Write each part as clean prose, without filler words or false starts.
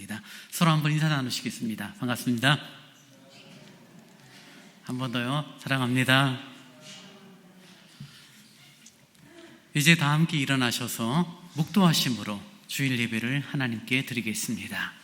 하겠습니다. 서로 한번 인사 나누시겠습니다. 반갑습니다. 한 번 더요. 사랑합니다. 이제 다 함께 일어나셔서 묵도하심으로 주일 예배를 하나님께 드리겠습니다.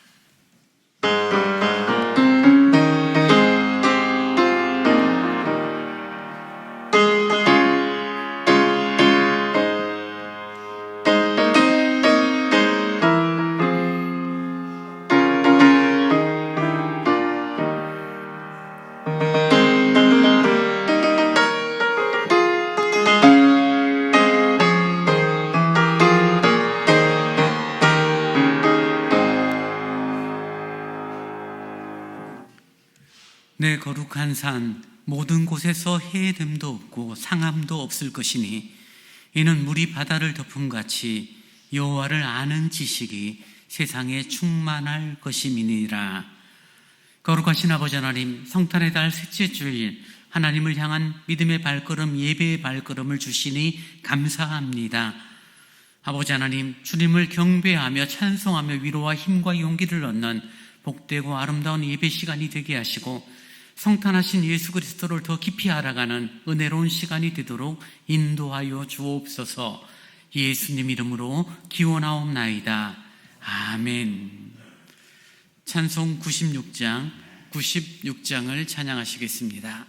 내 거룩한 산 모든 곳에서 해됨도 없고 상함도 없을 것이니 이는 물이 바다를 덮음같이 여호와를 아는 지식이 세상에 충만할 것임이니라. 거룩하신 아버지 하나님, 성탄의 달 셋째 주일 하나님을 향한 믿음의 발걸음, 예배의 발걸음을 주시니 감사합니다. 아버지 하나님, 주님을 경배하며 찬송하며 위로와 힘과 용기를 얻는 복되고 아름다운 예배 시간이 되게 하시고 성탄하신 예수 그리스도를 더 깊이 알아가는 은혜로운 시간이 되도록 인도하여 주옵소서. 예수님 이름으로 기원하옵나이다. 아멘. 찬송 96장을 찬양하시겠습니다.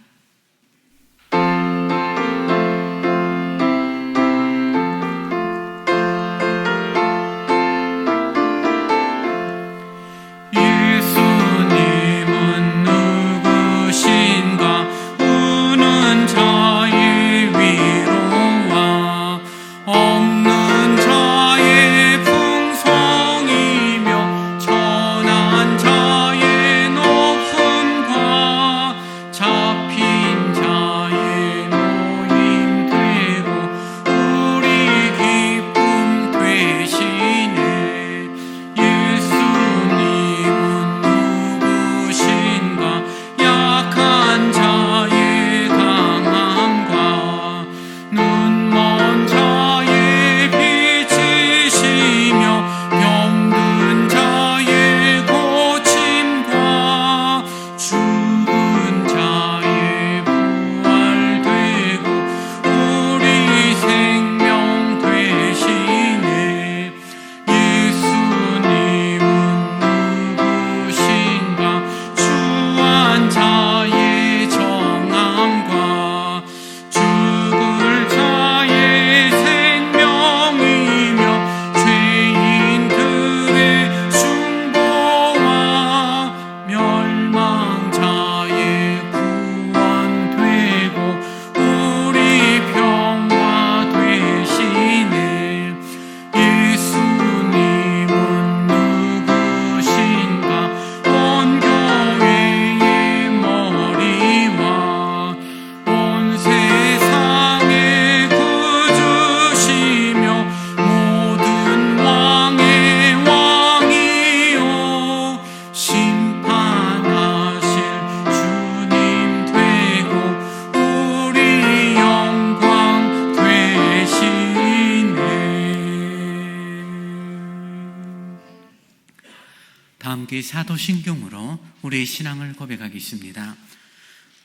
함께 사도신경으로 우리의 신앙을 고백하겠습니다.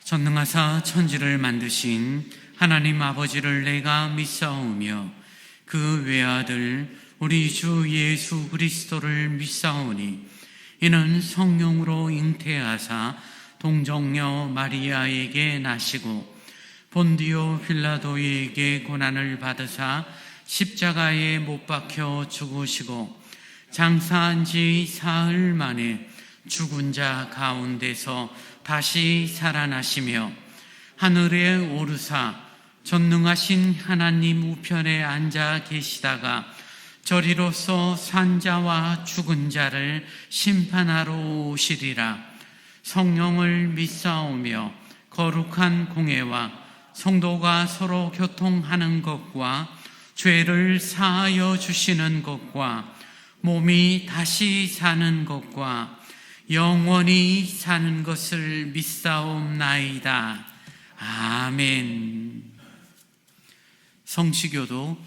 전능하사 천지를 만드신 하나님 아버지를 내가 믿사오며 그 외아들 우리 주 예수 그리스도를 믿사오니 이는 성령으로 잉태하사 동정녀 마리아에게 나시고 본디오 빌라도에게 고난을 받으사 십자가에 못 박혀 죽으시고 장사한 지 사흘 만에 죽은 자 가운데서 다시 살아나시며 하늘에 오르사 전능하신 하나님 우편에 앉아 계시다가 저리로서 산자와 죽은 자를 심판하러 오시리라. 성령을 믿사오며 거룩한 공회와 성도가 서로 교통하는 것과 죄를 사하여 주시는 것과 몸이 다시 사는 것과 영원히 사는 것을 믿사옵나이다. 아멘. 성시교도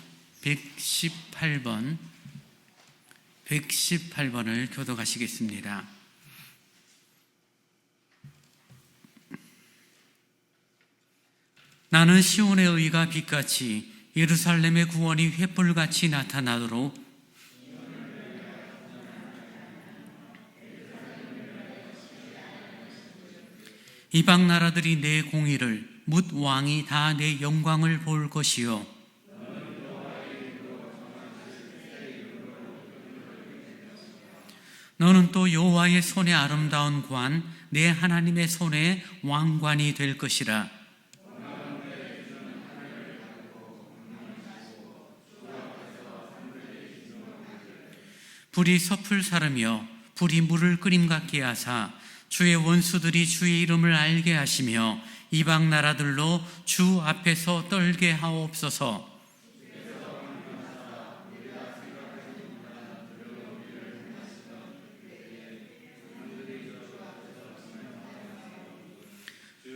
118번 118번을 교독하시겠습니다. 나는 시온의 의가 빛같이 예루살렘의 구원이 횃불같이 나타나도록 이방 나라들이 내 공의를 뭇 왕이 다 내 영광을 볼 것이요 너는 또 여호와의 손에 아름다운 관, 내 하나님의 손에 왕관이 될 것이라. 불이 섭을 사르며 불이 물을 끓임 같게 하사 주의 원수들이 주의 이름을 알게 하시며 이방 나라들로 주 앞에서 떨게 하옵소서.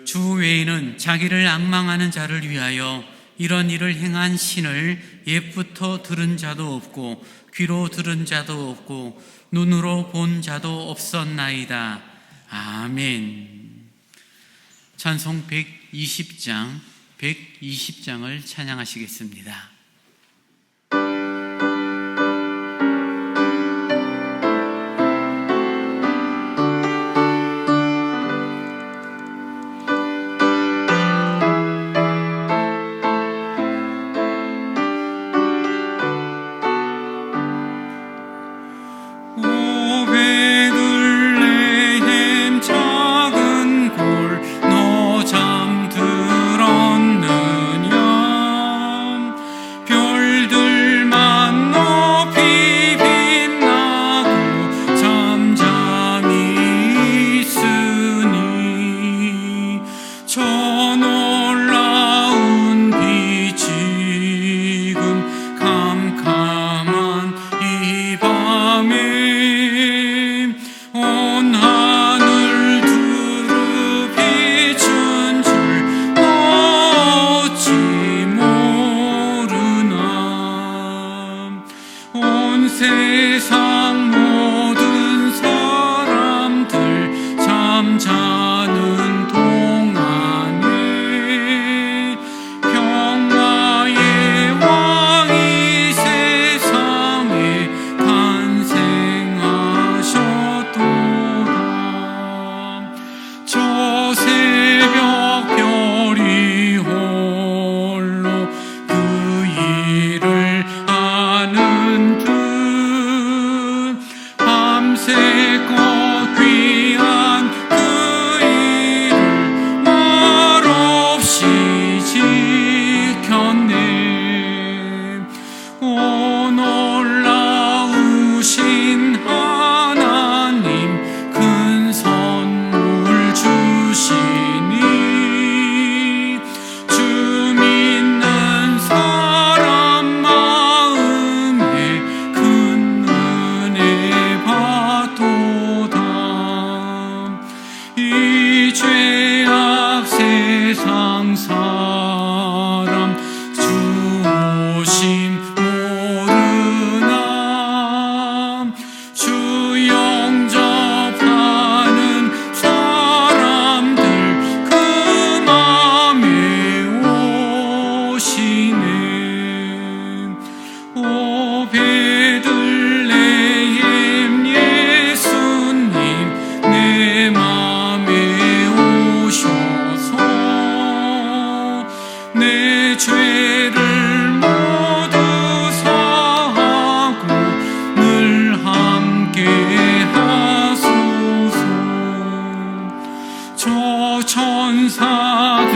주 외에는 자기를 앙망하는 자를 위하여 이런 일을 행한 신을 옛부터 들은 자도 없고 귀로 들은 자도 없고 눈으로 본 자도 없었나이다. 아멘. 찬송 120장을 찬양하시겠습니다. 세상 모든 사람들 잠자는 동안에 평화의 왕이 세상에 탄생하셨도다. 저 새벽 별이 홀로 그 일을 아는 듯 밤새껏 귀한 그 일을 말없이 지켰네. 오 놀라우신 하나님 큰 선물 주시니 주 믿는 사람 마음에 큰 은혜 받도다. 이 죄악 세상 사람 주 오심 모르나. 주 영접하는 사람들 그 맘에 오시네. 오 베들레헴 예수님 내 맘에 오셔서 내 죄를 모두 사하고 늘 함께 하소서. 저 천사들의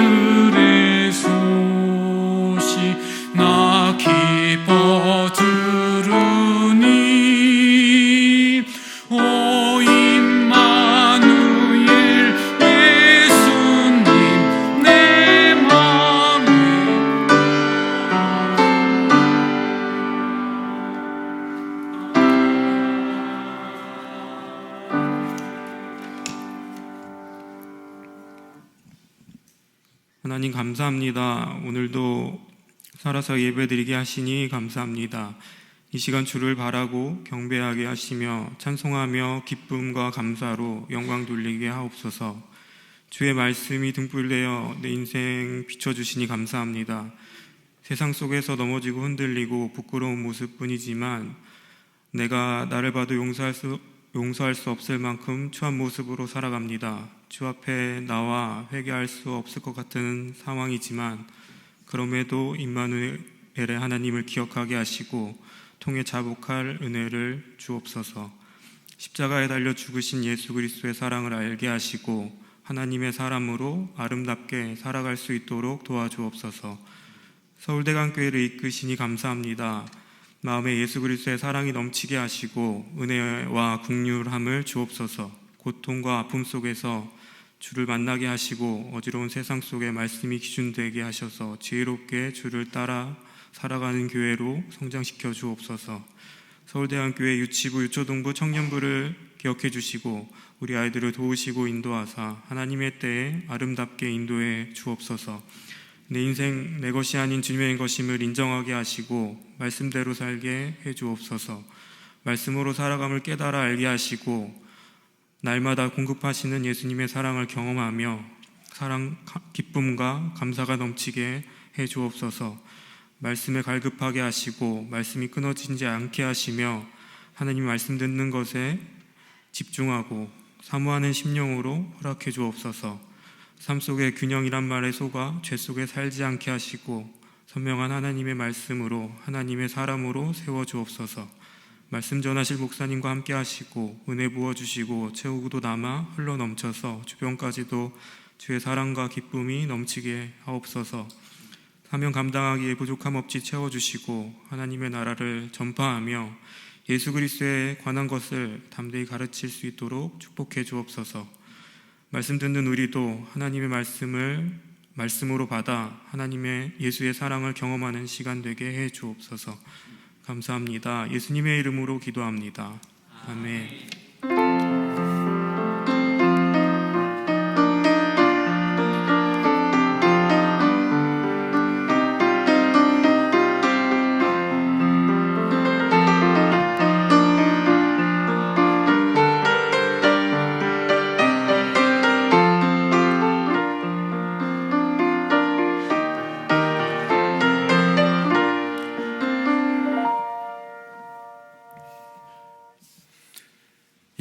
소식 나 기뻐 들으니 오 임마누엘 예수님 내 맘에. 하나님 감사합니다. 오늘도 살아서 예배드리게 하시니 감사합니다. 이 시간 주를 바라고 경배하게 하시며 찬송하며 기쁨과 감사로 영광 돌리게 하옵소서. 주의 말씀이 등불되어 내 인생 비춰주시니 감사합니다. 세상 속에서 넘어지고 흔들리고 부끄러운 모습뿐이지만 내가 나를 봐도 용서할 수 없을 만큼 추한 모습으로 살아갑니다. 주 앞에 나와 회개할 수 없을 것 같은 상황이지만 그럼에도 임마누엘의 하나님을 기억하게 하시고 통해 자복할 은혜를 주옵소서. 십자가에 달려 죽으신 예수 그리스도의 사랑을 알게 하시고 하나님의 사람으로 아름답게 살아갈 수 있도록 도와주옵소서. 서울대강교회를 이끄시니 감사합니다. 마음에 예수 그리스도의 사랑이 넘치게 하시고 은혜와 긍휼함을 주옵소서. 고통과 아픔 속에서 주를 만나게 하시고 어지러운 세상 속에 말씀이 기준되게 하셔서 지혜롭게 주를 따라 살아가는 교회로 성장시켜 주옵소서. 서울대학교회 유치부, 유초등부, 청년부를 기억해 주시고 우리 아이들을 도우시고 인도하사 하나님의 때에 아름답게 인도해 주옵소서. 내 인생 내 것이 아닌 주님의 것임을 인정하게 하시고 말씀대로 살게 해 주옵소서. 말씀으로 살아감을 깨달아 알게 하시고 날마다 공급하시는 예수님의 사랑을 경험하며 기쁨과 감사가 넘치게 해 주옵소서. 말씀에 갈급하게 하시고 말씀이 끊어지지 않게 하시며 하나님 말씀 듣는 것에 집중하고 사모하는 심령으로 허락해 주옵소서. 삶 속에 균형이란 말에 속아 죄 속에 살지 않게 하시고 선명한 하나님의 말씀으로 하나님의 사람으로 세워 주옵소서. 말씀 전하실 목사님과 함께 하시고 은혜 부어주시고 채우고도 남아 흘러 넘쳐서 주변까지도 주의 사랑과 기쁨이 넘치게 하옵소서. 사명 감당하기에 부족함 없이 채워주시고 하나님의 나라를 전파하며 예수 그리스도에 관한 것을 담대히 가르칠 수 있도록 축복해 주옵소서. 말씀 듣는 우리도 하나님의 말씀으로 받아 하나님의 예수의 사랑을 경험하는 시간 되게 해 주옵소서. 감사합니다. 예수님의 이름으로 기도합니다. 아멘.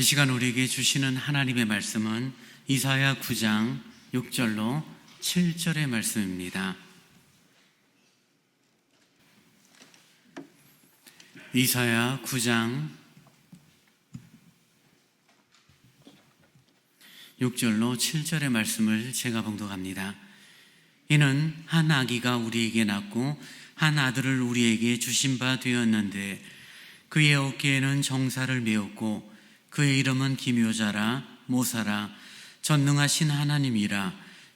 이 시간 우리에게 주시는 하나님의 말씀은 이사야 9장 6절로 7절의 말씀입니다. 이사야 9장 6절로 7절의 말씀을 제가 봉독합니다. 이는 한 아기가 우리에게 낳고 한 아들을 우리에게 주신 바 되었는데 그의 어깨에는 정사를 메었고 그의 이름은 기묘자라 모사라 전능하신 하나님이라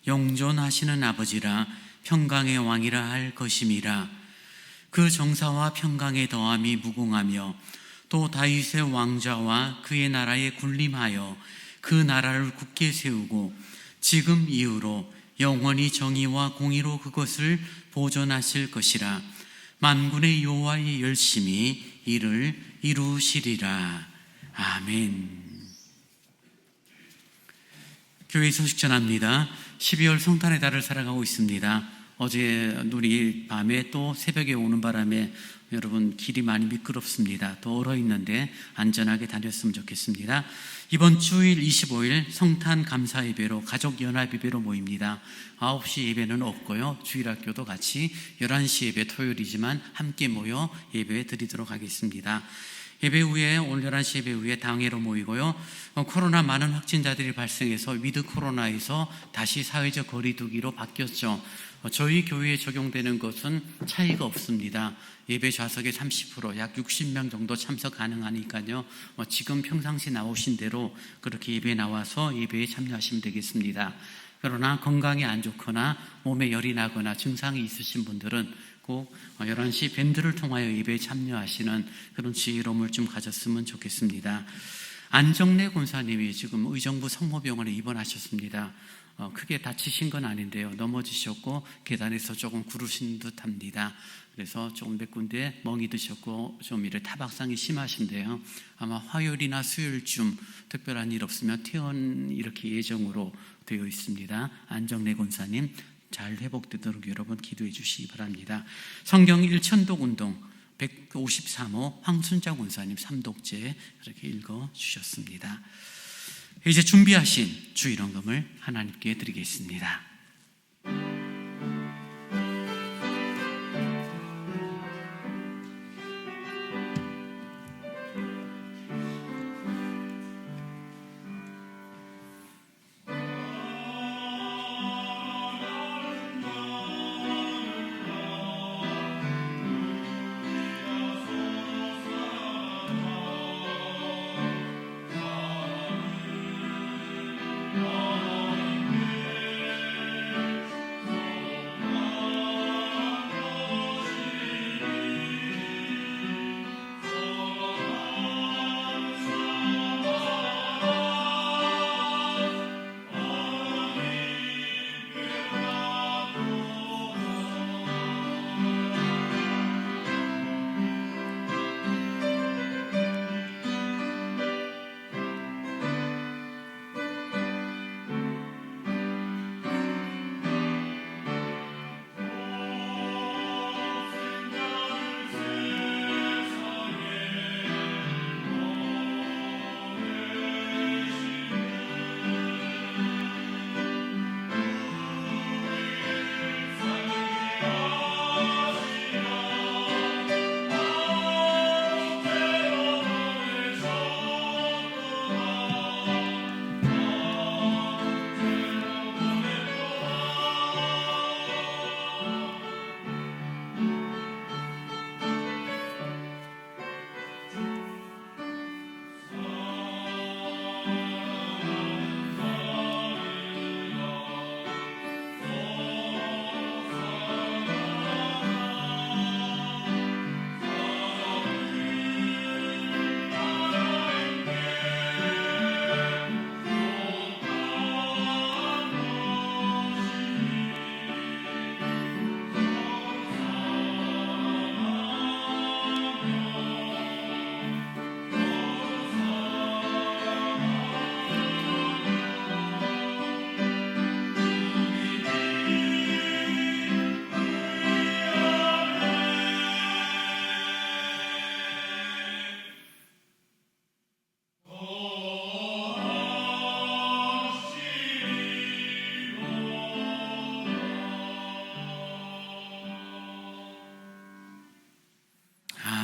영존하시는 아버지라 평강의 왕이라 할 것임이라. 그 정사와 평강의 더함이 무궁하며 또 다윗의 왕좌와 그의 나라에 군림하여 그 나라를 굳게 세우고 지금 이후로 영원히 정의와 공의로 그것을 보존하실 것이라. 만군의 여호와의 열심히 이를 이루시리라. 아멘. 교회 소식 전합니다. 12월 성탄의 달을 살아가고 있습니다. 어제 눈이 밤에 또 새벽에 오는 바람에 여러분 길이 많이 미끄럽습니다. 또 얼어 있는데 안전하게 다녔으면 좋겠습니다. 이번 주일 25일 성탄 감사 예배로 가족 연합 예배로 모입니다. 9시 예배는 없고요. 주일학교도 같이 11시 예배 토요일이지만 함께 모여 예배 드리도록 하겠습니다. 예배 후에 오늘 11시 예배 후에 당회로 모이고요. 코로나 많은 확진자들이 발생해서 위드 코로나에서 다시 사회적 거리두기로 바뀌었죠. 저희 교회에 적용되는 것은 차이가 없습니다. 예배 좌석의 30%, 약 60명 정도 참석 가능하니까요. 지금 평상시 나오신 대로 그렇게 예배에 나와서 예배에 참여하시면 되겠습니다. 그러나 건강이 안 좋거나 몸에 열이 나거나 증상이 있으신 분들은 꼭 11시 밴드를 통하여 예배에 참여하시는 그런 지혜로움을 좀 가졌으면 좋겠습니다. 안정래 권사님이 지금 의정부 성모병원에 입원하셨습니다. 크게 다치신 건 아닌데요. 넘어지셨고 계단에서 조금 구르신 듯합니다. 그래서 조금 몇 군데 멍이 드셨고 좀 이래 타박상이 심하신데요. 아마 화요일이나 수요일쯤 특별한 일 없으면 퇴원 이렇게 예정으로 되어 있습니다. 안정래 권사님 잘 회복되도록 여러분 기도해 주시기 바랍니다. 성경 일천독 운동 153호 황순자 권사님 삼독제 이렇게 읽어 주셨습니다. 이제 준비하신 주일헌금을 하나님께 드리겠습니다.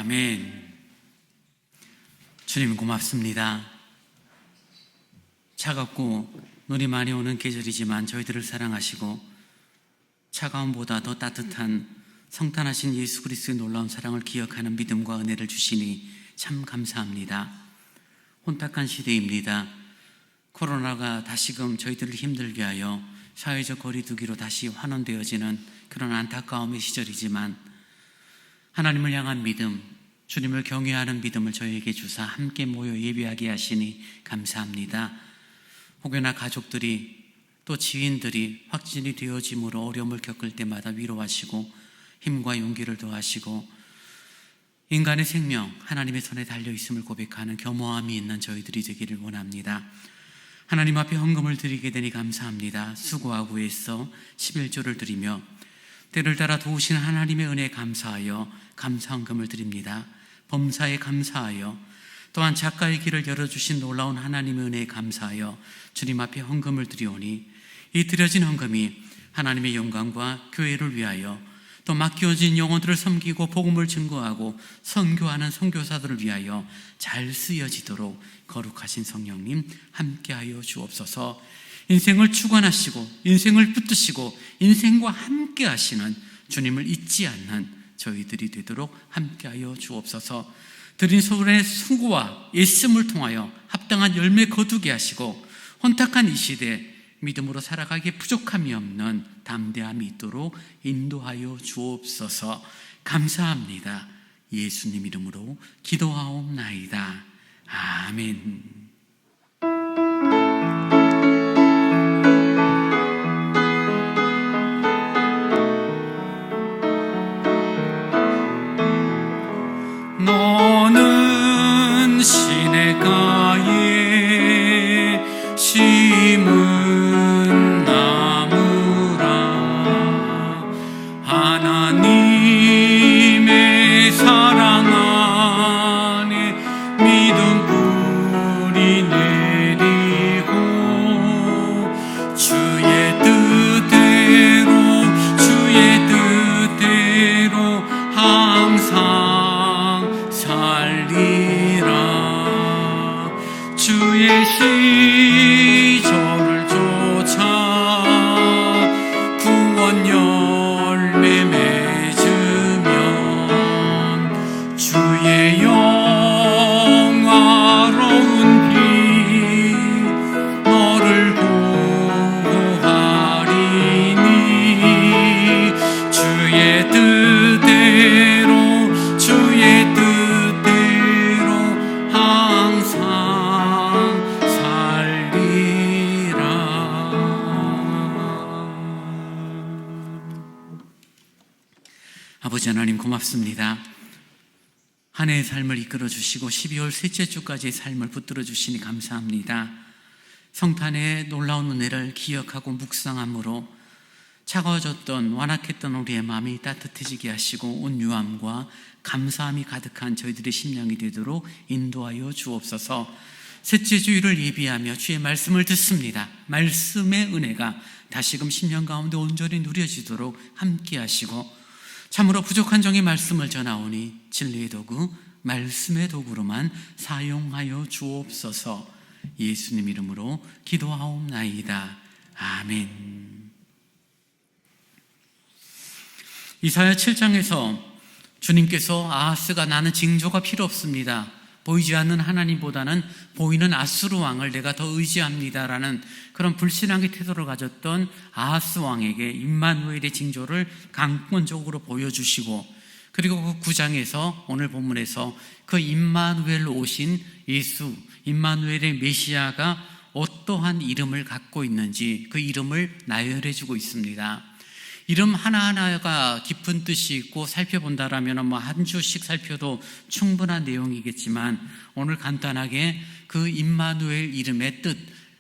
아멘. 주님 고맙습니다. 차갑고 눈이 많이 오는 계절이지만 저희들을 사랑하시고 차가움보다 더 따뜻한 성탄하신 예수 그리스도의 놀라운 사랑을 기억하는 믿음과 은혜를 주시니 참 감사합니다. 혼탁한 시대입니다. 코로나가 다시금 저희들을 힘들게 하여 사회적 거리두기로 다시 환원되어지는 그런 안타까움의 시절이지만 하나님을 향한 믿음, 주님을 경외하는 믿음을 저희에게 주사 함께 모여 예배하게 하시니 감사합니다. 혹여나 가족들이 또 지인들이 확진이 되어짐으로 어려움을 겪을 때마다 위로하시고 힘과 용기를 더하시고 인간의 생명 하나님의 손에 달려있음을 고백하는 겸허함이 있는 저희들이 되기를 원합니다. 하나님 앞에 헌금을 드리게 되니 감사합니다. 수고하고 애써 11조를 드리며 때를 따라 도우시는 하나님의 은혜에 감사하여 감사헌금을 드립니다. 범사에 감사하여 또한 작가의 길을 열어주신 놀라운 하나님의 은혜에 감사하여 주님 앞에 헌금을 드리오니 이 드려진 헌금이 하나님의 영광과 교회를 위하여 또 맡겨진 영혼들을 섬기고 복음을 증거하고 선교하는 선교사들을 위하여 잘 쓰여지도록 거룩하신 성령님 함께하여 주옵소서. 인생을 주관하시고 인생을 붙드시고 인생과 함께 하시는 주님을 잊지 않는 저희들이 되도록 함께하여 주옵소서. 드린 소원의 수고와 애씀을 통하여 합당한 열매 거두게 하시고 혼탁한 이 시대 믿음으로 살아가기에 부족함이 없는 담대함이 있도록 인도하여 주옵소서. 감사합니다. 예수님 이름으로 기도하옵나이다. 아멘. 시절을 쫓아 구원 열매 맺으면 주의 영화로운 피 너를 보호하리니 주의 뜻대로 항상 살리라. 아버지 하나님 고맙습니다. 한 해의 삶을 이끌어 주시고 12월 셋째 주까지의 삶을 붙들어 주시니 감사합니다. 성탄의 놀라운 은혜를 기억하고 묵상함으로 차가워졌던 완악했던 우리의 마음이 따뜻해지게 하시고 온유함과 감사함이 가득한 저희들의 심령이 되도록 인도하여 주옵소서. 셋째 주일을 예비하며 주의 말씀을 듣습니다. 말씀의 은혜가 다시금 심령 가운데 온전히 누려지도록 함께 하시고 참으로 부족한 종의 말씀을 전하오니 진리의 도구, 말씀의 도구로만 사용하여 주옵소서. 예수님 이름으로 기도하옵나이다. 아멘. 이사야 7장에서 주님께서 아하스가 나는 징조가 필요 없습니다. 보이지 않는 하나님보다는 보이는 아수르 왕을 내가 더 의지합니다라는 그런 불신앙의 태도를 가졌던 아하스 왕에게 임마누엘의 징조를 강권적으로 보여주시고, 그리고 그 9장에서 오늘 본문에서 그 임마누엘로 오신 예수, 임마누엘의 메시아가 어떠한 이름을 갖고 있는지 그 이름을 나열해주고 있습니다. 이름 하나하나가 깊은 뜻이 있고 살펴본다라면 한 주씩 살펴도 충분한 내용이겠지만 오늘 간단하게 그 임마누엘 이름의 뜻,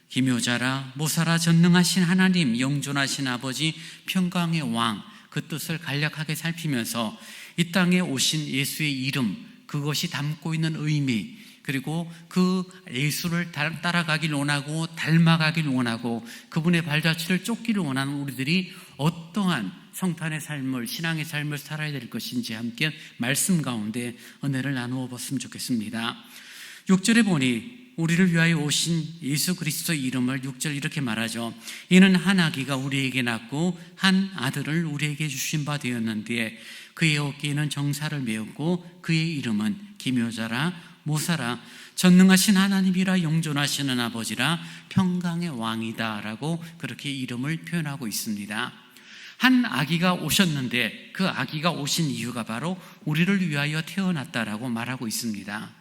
기묘자라, 모사라, 전능하신 하나님, 영존하신 아버지, 평강의 왕, 그 뜻을 간략하게 살피면서 이 땅에 오신 예수의 이름, 그것이 담고 있는 의미, 그리고 그 예수를 따라가길 원하고 닮아가길 원하고 그분의 발자취를 쫓기를 원하는 우리들이 어떠한 성탄의 삶을, 신앙의 삶을 살아야 될 것인지 함께 말씀 가운데 은혜를 나누어 봤으면 좋겠습니다. 6절에 보니 우리를 위하여 오신 예수 그리스도의 이름을 6절 이렇게 말하죠. 이는 한 아기가 우리에게 낳고 한 아들을 우리에게 주신 바 되었는데 그의 어깨에는 정사를 메었고 그의 이름은 기묘자라, 모사라, 전능하신 하나님이라, 영존하시는 아버지라, 평강의 왕이다 라고 그렇게 이름을 표현하고 있습니다. 한 아기가 오셨는데 그 아기가 오신 이유가 바로 우리를 위하여 태어났다라고 말하고 있습니다.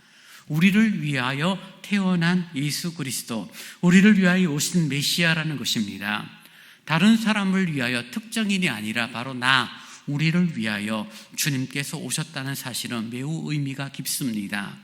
우리를 위하여 태어난 예수 그리스도, 우리를 위하여 오신 메시아라는 것입니다. 다른 사람을 위하여, 특정인이 아니라 바로 우리를 위하여 주님께서 오셨다는 사실은 매우 의미가 깊습니다.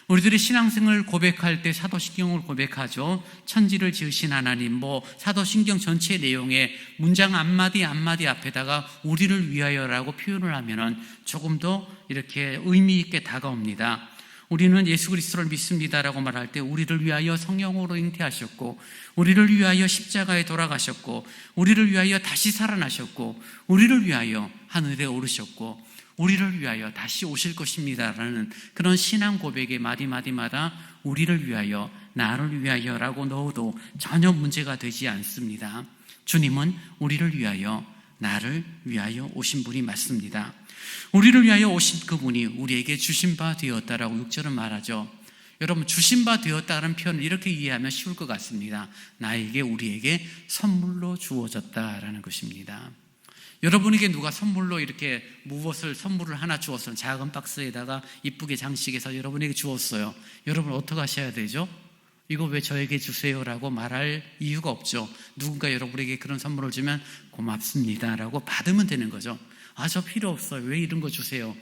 우리들이 신앙생을 고백할 때 사도신경을 고백하죠. 천지를 지으신 하나님, 사도신경 전체 내용의 문장 한마디 한마디 앞에다가 우리를 위하여라고 표현을 하면은 조금 더 이렇게 의미 있게 다가옵니다. 우리는 예수 그리스도를 믿습니다라고 말할 때 우리를 위하여 성령으로 잉태하셨고, 우리를 위하여 십자가에 돌아가셨고, 우리를 위하여 다시 살아나셨고, 우리를 위하여 하늘에 오르셨고, 우리를 위하여 다시 오실 것입니다라는 그런 신앙 고백의 마디마디마다 우리를 위하여, 나를 위하여라고 넣어도 전혀 문제가 되지 않습니다. 주님은 우리를 위하여, 나를 위하여 오신 분이 맞습니다. 우리를 위하여 오신 그분이 우리에게 주신 바 되었다라고 6절은 말하죠. 여러분, 주신 바 되었다는 표현을 이렇게 이해하면 쉬울 것 같습니다. 나에게, 우리에게 선물로 주어졌다라는 것입니다. 여러분에게 누가 선물로 이렇게 무엇을 선물을 하나 주었어요. 작은 박스에다가 이쁘게 장식해서 여러분에게 주었어요. 여러분 어떻게 하셔야 되죠? 이거 왜 저에게 주세요라고 말할 이유가 없죠. 누군가 여러분에게 그런 선물을 주면 고맙습니다라고 받으면 되는 거죠. 저 필요 없어요. 왜 이런 거 주세요?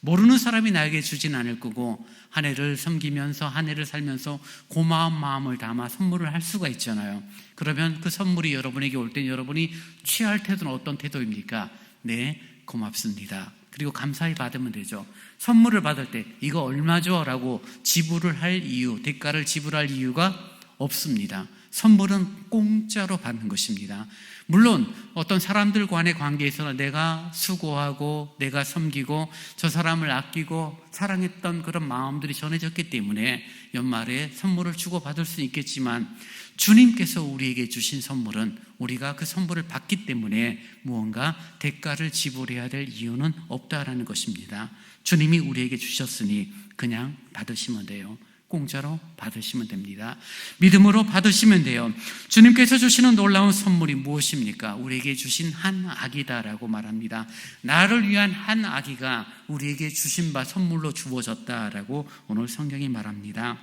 모르는 사람이 나에게 주진 않을 거고, 한 해를 섬기면서, 한 해를 살면서 고마운 마음을 담아 선물을 할 수가 있잖아요. 그러면 그 선물이 여러분에게 올 때 여러분이 취할 태도는 어떤 태도입니까? 네, 고맙습니다. 그리고 감사히 받으면 되죠. 선물을 받을 때 이거 얼마죠? 라고 지불을 할 이유, 대가를 지불할 이유가 없습니다. 선물은 공짜로 받는 것입니다. 물론 어떤 사람들 간의 관계에서는 내가 수고하고 내가 섬기고 저 사람을 아끼고 사랑했던 그런 마음들이 전해졌기 때문에 연말에 선물을 주고받을 수 있겠지만 주님께서 우리에게 주신 선물은 우리가 그 선물을 받기 때문에 무언가 대가를 지불해야 될 이유는 없다라는 것입니다. 주님이 우리에게 주셨으니 그냥 받으시면 돼요. 공짜로 받으시면 됩니다. 믿음으로 받으시면 돼요. 주님께서 주시는 놀라운 선물이 무엇입니까? 우리에게 주신 한 아기다라고 말합니다. 나를 위한 한 아기가 우리에게 주신 바 선물로 주어졌다라고 오늘 성경이 말합니다.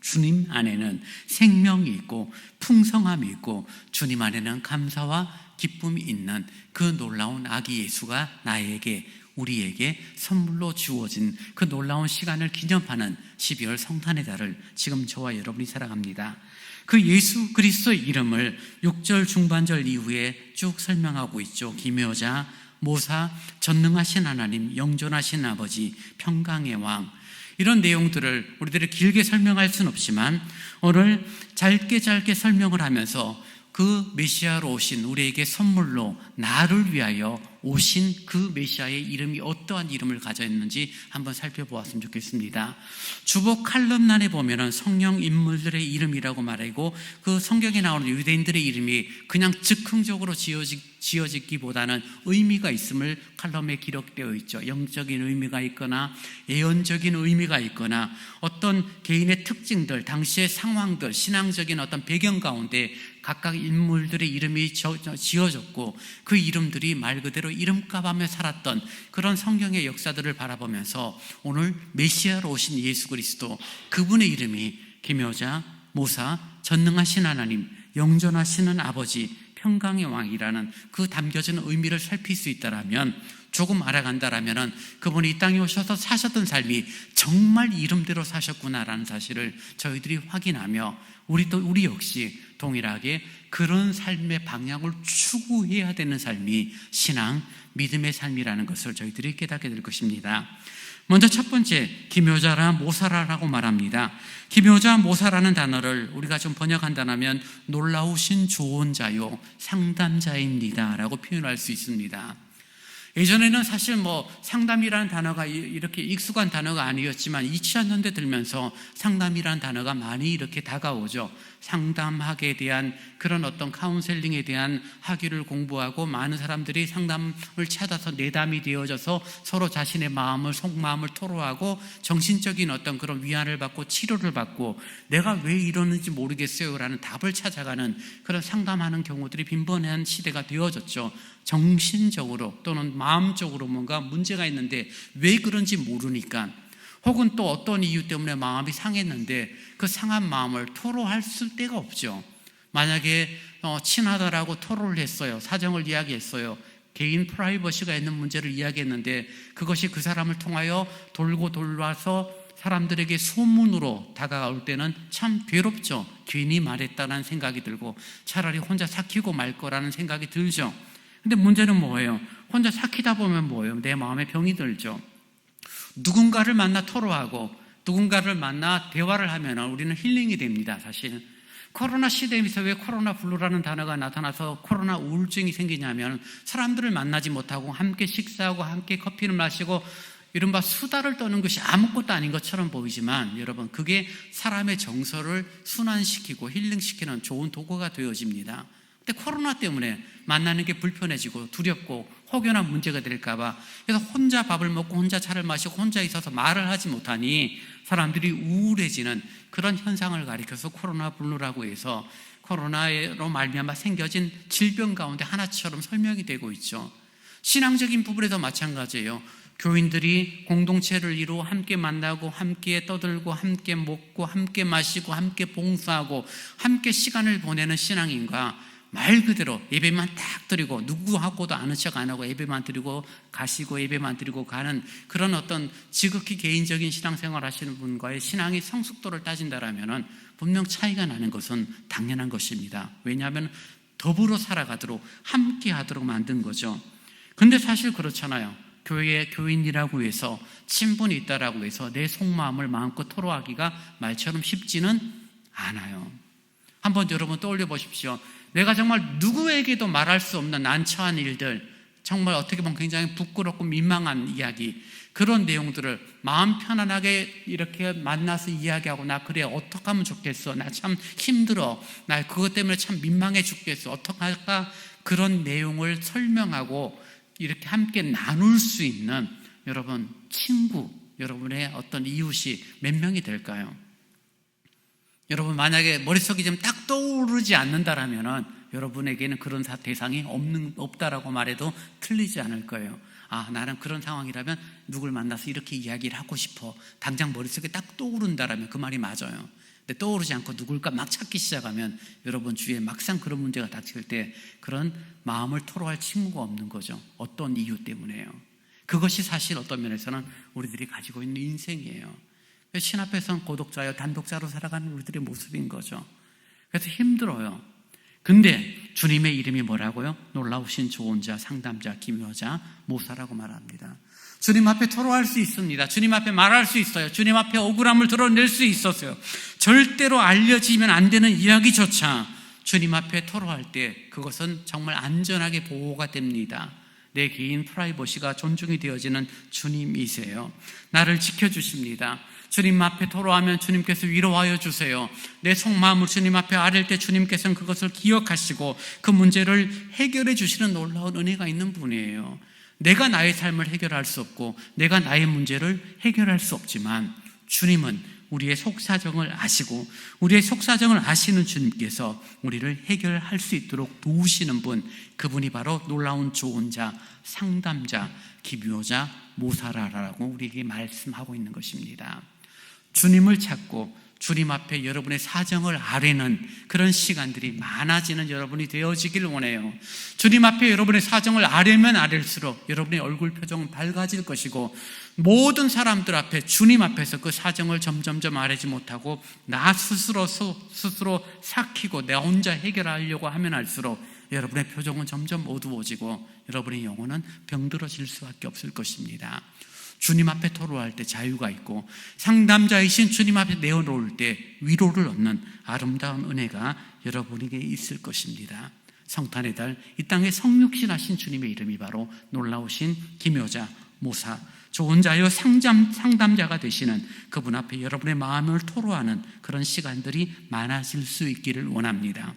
주님 안에는 생명이 있고 풍성함이 있고 주님 안에는 감사와 기쁨이 있는 그 놀라운 아기 예수가 나에게 우리에게 선물로 주어진 그 놀라운 시간을 기념하는 12월 성탄의 달을 지금 저와 여러분이 살아갑니다. 그 예수 그리스도의 이름을 6절 중반절 이후에 쭉 설명하고 있죠. 기묘자, 모사, 전능하신 하나님, 영존하신 아버지, 평강의 왕, 이런 내용들을 우리들이 길게 설명할 수는 없지만 오늘 짧게 설명을 하면서 그 메시아로 오신 우리에게 선물로 나를 위하여 오신 그 메시아의 이름이 어떠한 이름을 가져 있는지 한번 살펴보았으면 좋겠습니다. 주보 칼럼란에 보면은 성령 인물들의 이름이라고 말하고 그 성경에 나오는 유대인들의 이름이 그냥 즉흥적으로 지어지기보다는 의미가 있음을 칼럼에 기록되어 있죠. 영적인 의미가 있거나 예언적인 의미가 있거나 어떤 개인의 특징들, 당시의 상황들, 신앙적인 어떤 배경 가운데 각각 인물들의 이름이 지어졌고 그 이름들이 말 그대로 이름값하며 살았던 그런 성경의 역사들을 바라보면서 오늘 메시아로 오신 예수 그리스도, 그분의 이름이 기묘자, 모사, 전능하신 하나님, 영존하시는 아버지, 평강의 왕이라는 그 담겨진 의미를 살필 수 있다라면, 조금 알아간다라면 그분이 이 땅에 오셔서 사셨던 삶이 정말 이름대로 사셨구나라는 사실을 저희들이 확인하며 우리 역시 동일하게 그런 삶의 방향을 추구해야 되는 삶이 신앙, 믿음의 삶이라는 것을 저희들이 깨닫게 될 것입니다. 먼저 첫 번째, 기묘자라 모사라라고 말합니다. 기묘자 모사라는 단어를 우리가 좀 번역한다면 놀라우신 조언자요 상담자입니다 라고 표현할 수 있습니다. 예전에는 사실 상담이라는 단어가 이렇게 익숙한 단어가 아니었지만 2000년대 들면서 상담이라는 단어가 많이 이렇게 다가오죠. 상담학에 대한 그런 어떤 카운셀링에 대한 학위를 공부하고 많은 사람들이 상담을 찾아서 내담이 되어져서 서로 자신의 마음을, 속마음을 토로하고 정신적인 어떤 그런 위안을 받고 치료를 받고 내가 왜 이러는지 모르겠어요 라는 답을 찾아가는 그런 상담하는 경우들이 빈번한 시대가 되어졌죠. 정신적으로 또는 마음적으로 뭔가 문제가 있는데 왜 그런지 모르니까, 혹은 또 어떤 이유 때문에 마음이 상했는데 그 상한 마음을 토로할 데가 없죠. 만약에 친하다라고 토로를 했어요. 사정을 이야기했어요. 개인 프라이버시가 있는 문제를 이야기했는데 그것이 그 사람을 통하여 돌고 돌아서 사람들에게 소문으로 다가올 때는 참 괴롭죠. 괜히 말했다는 생각이 들고 차라리 혼자 삭히고 말 거라는 생각이 들죠. 근데 문제는 뭐예요? 혼자 삭히다 보면 뭐예요? 내 마음에 병이 들죠. 누군가를 만나 토로하고 누군가를 만나 대화를 하면 우리는 힐링이 됩니다. 사실 코로나 시대에서 왜 코로나 블루라는 단어가 나타나서 코로나 우울증이 생기냐면 사람들을 만나지 못하고 함께 식사하고 함께 커피를 마시고 이른바 수다를 떠는 것이 아무것도 아닌 것처럼 보이지만 여러분, 그게 사람의 정서를 순환시키고 힐링시키는 좋은 도구가 되어집니다. 근데 코로나 때문에 만나는 게 불편해지고 두렵고 혹여나 문제가 될까 봐, 그래서 혼자 밥을 먹고 혼자 차를 마시고 혼자 있어서 말을 하지 못하니 사람들이 우울해지는 그런 현상을 가리켜서 코로나 블루라고 해서 코로나로 말미암아 생겨진 질병 가운데 하나처럼 설명이 되고 있죠. 신앙적인 부분에도 마찬가지예요. 교인들이 공동체를 이루어 함께 만나고 함께 떠들고 함께 먹고 함께 마시고 함께 봉사하고 함께 시간을 보내는 신앙인과 말 그대로 예배만 딱 드리고 누구하고도 아는 척 안 하고 예배만 드리고 가시고 예배만 드리고 가는 그런 어떤 지극히 개인적인 신앙생활 하시는 분과의 신앙의 성숙도를 따진다라면 분명 차이가 나는 것은 당연한 것입니다. 왜냐하면 더불어 살아가도록 함께 하도록 만든 거죠. 근데 사실 그렇잖아요. 교회에 교인이라고 해서 친분이 있다라고 해서 내 속마음을 마음껏 토로하기가 말처럼 쉽지는 않아요. 한번 여러분 떠올려 보십시오. 내가 정말 누구에게도 말할 수 없는 난처한 일들, 정말 어떻게 보면 굉장히 부끄럽고 민망한 이야기, 그런 내용들을 마음 편안하게 이렇게 만나서 이야기하고, 나 그래 어떻게 하면 좋겠어, 나 참 힘들어, 나 그것 때문에 참 민망해 죽겠어, 어떻게 할까, 그런 내용을 설명하고 이렇게 함께 나눌 수 있는 여러분 친구, 여러분의 어떤 이웃이 몇 명이 될까요? 여러분 만약에 머릿속이 좀 딱 떠오르지 않는다라면은 여러분에게는 그런 대상이 없다라고 말해도 틀리지 않을 거예요. 아, 나는 그런 상황이라면 누굴 만나서 이렇게 이야기를 하고 싶어, 당장 머릿속에 딱 떠오른다라면 그 말이 맞아요. 근데 떠오르지 않고 누굴까 막 찾기 시작하면 여러분 주위에 막상 그런 문제가 닥칠 때 그런 마음을 토로할 친구가 없는 거죠. 어떤 이유 때문에요. 그것이 사실 어떤 면에서는 우리들이 가지고 있는 인생이에요. 신 앞에서는 고독자여 단독자로 살아가는 우리들의 모습인 거죠. 그래서 힘들어요. 근데 주님의 이름이 뭐라고요? 놀라우신 조언자, 상담자, 기묘자, 모사라고 말합니다. 주님 앞에 토로할 수 있습니다. 주님 앞에 말할 수 있어요. 주님 앞에 억울함을 드러낼 수 있었어요. 절대로 알려지면 안 되는 이야기조차 주님 앞에 토로할 때 그것은 정말 안전하게 보호가 됩니다. 내 개인 프라이버시가 존중이 되어지는 주님이세요. 나를 지켜주십니다. 주님 앞에 토로하면 주님께서 위로하여 주세요. 내 속마음을 주님 앞에 아릴 때 주님께서는 그것을 기억하시고 그 문제를 해결해 주시는 놀라운 은혜가 있는 분이에요. 내가 나의 삶을 해결할 수 없고 내가 나의 문제를 해결할 수 없지만 주님은 우리의 속사정을 아시고 우리의 속사정을 아시는 주님께서 우리를 해결할 수 있도록 도우시는 분, 그분이 바로 놀라운 조언자, 상담자, 기묘자, 모사라라고 우리에게 말씀하고 있는 것입니다. 주님을 찾고 주님 앞에 여러분의 사정을 아뢰는 그런 시간들이 많아지는 여러분이 되어지길 원해요. 주님 앞에 여러분의 사정을 아뢰면 아랠수록 여러분의 얼굴 표정은 밝아질 것이고, 모든 사람들 앞에 주님 앞에서 그 사정을 점점점 아뢰지 못하고 나 스스로 삭히고 내 혼자 해결하려고 하면 할수록 여러분의 표정은 점점 어두워지고 여러분의 영혼은 병들어질 수밖에 없을 것입니다. 주님 앞에 토로할 때 자유가 있고 상담자이신 주님 앞에 내어놓을 때 위로를 얻는 아름다운 은혜가 여러분에게 있을 것입니다. 성탄의 달, 이 땅에 성육신하신 주님의 이름이 바로 놀라우신 기묘자, 모사, 좋은 자여 상담자가 되시는 그분 앞에 여러분의 마음을 토로하는 그런 시간들이 많아질 수 있기를 원합니다.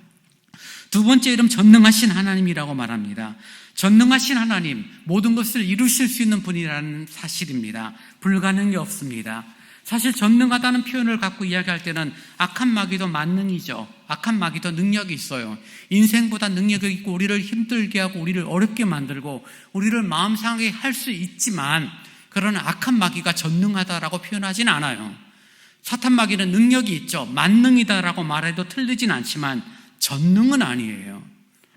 두 번째 이름 전능하신 하나님이라고 말합니다. 전능하신 하나님, 모든 것을 이루실 수 있는 분이라는 사실입니다. 불가능이 없습니다. 사실 전능하다는 표현을 갖고 이야기할 때는 악한 마귀도 만능이죠. 악한 마귀도 능력이 있어요. 인생보다 능력이 있고 우리를 힘들게 하고 우리를 어렵게 만들고 우리를 마음 상하게 할 수 있지만, 그러나 악한 마귀가 전능하다라고 표현하진 않아요. 사탄 마귀는 능력이 있죠. 만능이다라고 말해도 틀리진 않지만 전능은 아니에요.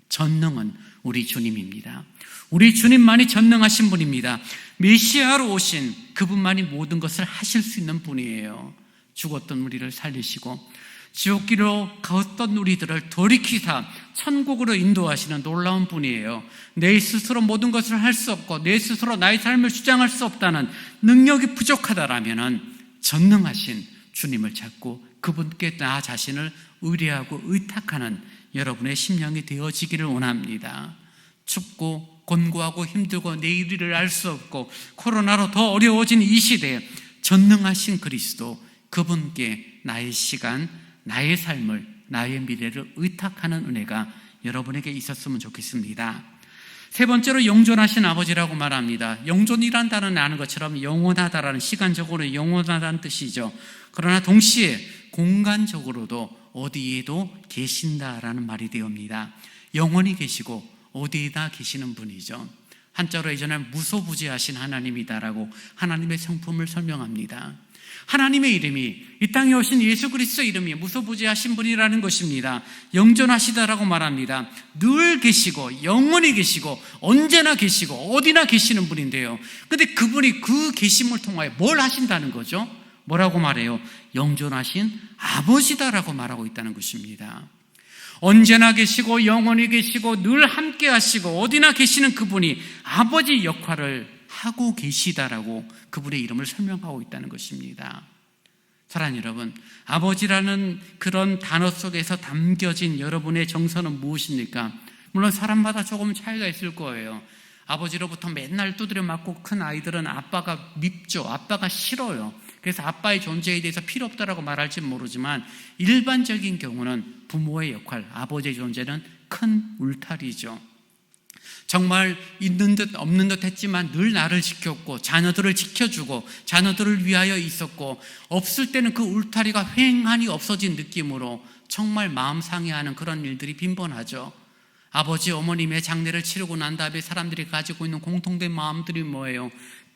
전능은 우리 주님입니다. 우리 주님만이 전능하신 분입니다. 메시아로 오신 그분만이 모든 것을 하실 수 있는 분이에요. 죽었던 우리를 살리시고 지옥길로 걷던 우리들을 돌이키사 천국으로 인도하시는 놀라운 분이에요. 내 스스로 모든 것을 할 수 없고 내 스스로 나의 삶을 주장할 수 없다는 능력이 부족하다라면 전능하신 주님을 찾고 그분께 나 자신을 의뢰하고 의탁하는 여러분의 심령이 되어지기를 원합니다. 춥고 곤고하고 힘들고 내일을 알 수 없고 코로나로 더 어려워진 이 시대에 전능하신 그리스도, 그분께 나의 시간, 나의 삶을, 나의 미래를 의탁하는 은혜가 여러분에게 있었으면 좋겠습니다. 세 번째로 영존하신 아버지라고 말합니다. 영존이란 단어는 아는 것처럼 영원하다라는, 시간적으로 영원하다는 뜻이죠. 그러나 동시에 공간적으로도 어디에도 계신다라는 말이 되옵니다. 영원히 계시고 어디에다 계시는 분이죠. 한자로 예전에 무소부지하신 하나님이다라고 하나님의 성품을 설명합니다. 하나님의 이름이, 이 땅에 오신 예수 그리스도의 이름이 무소부지하신 분이라는 것입니다. 영존하시다라고 말합니다. 늘 계시고 영원히 계시고 언제나 계시고 어디나 계시는 분인데요. 그런데 그분이 그 계심을 통하여 뭘 하신다는 거죠? 뭐라고 말해요? 영존하신 아버지다라고 말하고 있다는 것입니다. 언제나 계시고 영원히 계시고 늘 함께 하시고 어디나 계시는 그분이 아버지 역할을 하고 계시다라고 그분의 이름을 설명하고 있다는 것입니다. 사랑하는 여러분, 아버지라는 그런 단어 속에서 담겨진 여러분의 정서는 무엇입니까? 물론 사람마다 조금 차이가 있을 거예요. 아버지로부터 맨날 두드려 맞고 큰 아이들은 아빠가 밉죠. 아빠가 싫어요. 그래서 아빠의 존재에 대해서 필요 없다라고 말할지 모르지만 일반적인 경우는 부모의 역할, 아버지의 존재는 큰 울타리죠. 정말 있는 듯 없는 듯 했지만 늘 나를 지켰고 자녀들을 지켜주고 자녀들을 위하여 있었고, 없을 때는 그 울타리가 휑하니 없어진 느낌으로 정말 마음 상해하는 그런 일들이 빈번하죠. 아버지 어머님의 장례를 치르고 난 다음에 사람들이 가지고 있는 공통된 마음들이 뭐예요?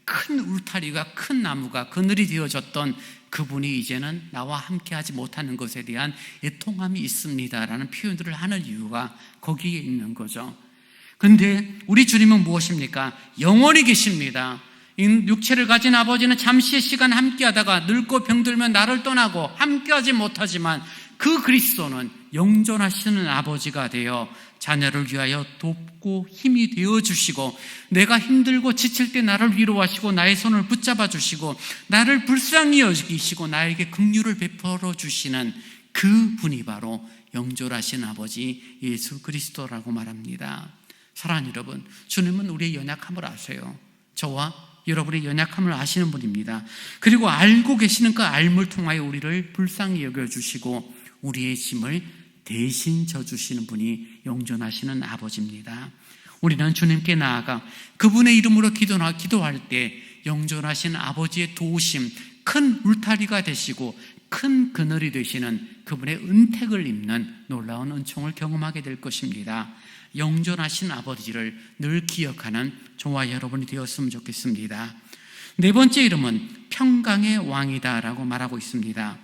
큰 울타리가, 큰 나무가 그늘이 되어졌던 그분이 이제는 나와 함께하지 못하는 것에 대한 애통함이 있습니다라는 표현들을 하는 이유가 거기에 있는 거죠. 근데 우리 주님은 무엇입니까? 영원히 계십니다. 육체를 가진 아버지는 잠시의 시간 함께하다가 늙고 병들면 나를 떠나고 함께하지 못하지만, 그 그리스도는 영존하시는 아버지가 되어 자녀를 위하여 돕고 힘이 되어주시고, 내가 힘들고 지칠 때 나를 위로하시고 나의 손을 붙잡아 주시고 나를 불쌍히 여기시고 나에게 긍휼을 베풀어 주시는 그 분이 바로 영존하신 아버지 예수 그리스도라고 말합니다. 사랑하는 여러분, 주님은 우리의 연약함을 아세요. 저와 여러분의 연약함을 아시는 분입니다. 그리고 알고 계시는 그 알물 통하여 우리를 불쌍히 여겨주시고 우리의 짐을 대신 져주시는 분이 영존하시는 아버지입니다. 우리는 주님께 나아가 그분의 이름으로 기도할 때 영존하신 아버지의 도우심, 큰 울타리가 되시고 큰 그늘이 되시는 그분의 은택을 입는 놀라운 은총을 경험하게 될 것입니다. 영존하신 아버지를 늘 기억하는 저와 여러분이 되었으면 좋겠습니다. 네 번째 이름은 평강의 왕이다 라고 말하고 있습니다.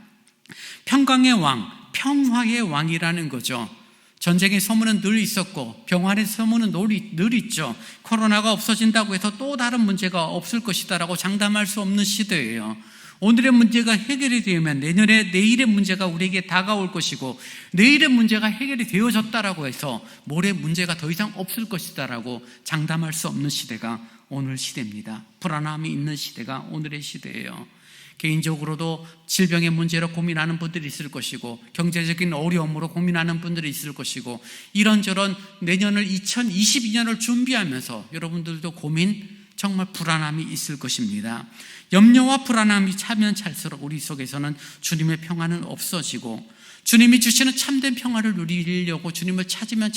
평강의 왕, 평화의 왕이라는 거죠. 전쟁의 소문은 늘 있었고 평화의 소문은 늘 있죠. 코로나가 없어진다고 해서 또 다른 문제가 없을 것이다 라고 장담할 수 없는 시대예요. 오늘의 문제가 해결이 되면 내일의 문제가 우리에게 다가올 것이고, 내일의 문제가 해결이 되어졌다라고 해서 모레 문제가 더 이상 없을 것이다라고 장담할 수 없는 시대가 오늘 시대입니다. 불안함이 있는 시대가 오늘의 시대예요. 개인적으로도 질병의 문제로 고민하는 분들이 있을 것이고, 경제적인 어려움으로 고민하는 분들이 있을 것이고, 이런저런 내년을 2022년을 준비하면서 여러분들도 정말 불안함이 있을 것입니다. 염려와 불안함이 차면 찰수록 우리 속에서는 주님의 평안은 없어지고, 주님이 주시는 참된 평화를 누리려고 주님을 찾으면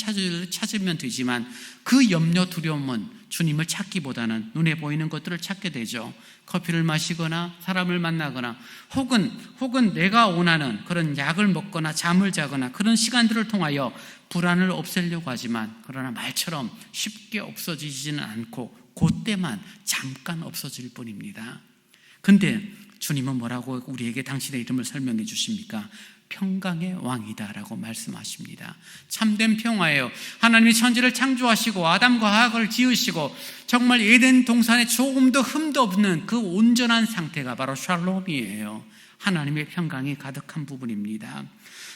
되지만, 그 염려 두려움은 주님을 찾기보다는 눈에 보이는 것들을 찾게 되죠. 커피를 마시거나 사람을 만나거나 혹은 내가 원하는 그런 약을 먹거나 잠을 자거나 그런 시간들을 통하여 불안을 없애려고 하지만, 그러나 말처럼 쉽게 없어지지는 않고 그때만 잠깐 없어질 뿐입니다. 근데 주님은 뭐라고 우리에게 당신의 이름을 설명해 주십니까? 평강의 왕이다 라고 말씀하십니다. 참된 평화예요. 하나님이 천지를 창조하시고 아담과 하와를 지으시고 정말 에덴 동산에 조금도 흠도 없는 그 온전한 상태가 바로 샬롬이에요. 하나님의 평강이 가득한 부분입니다.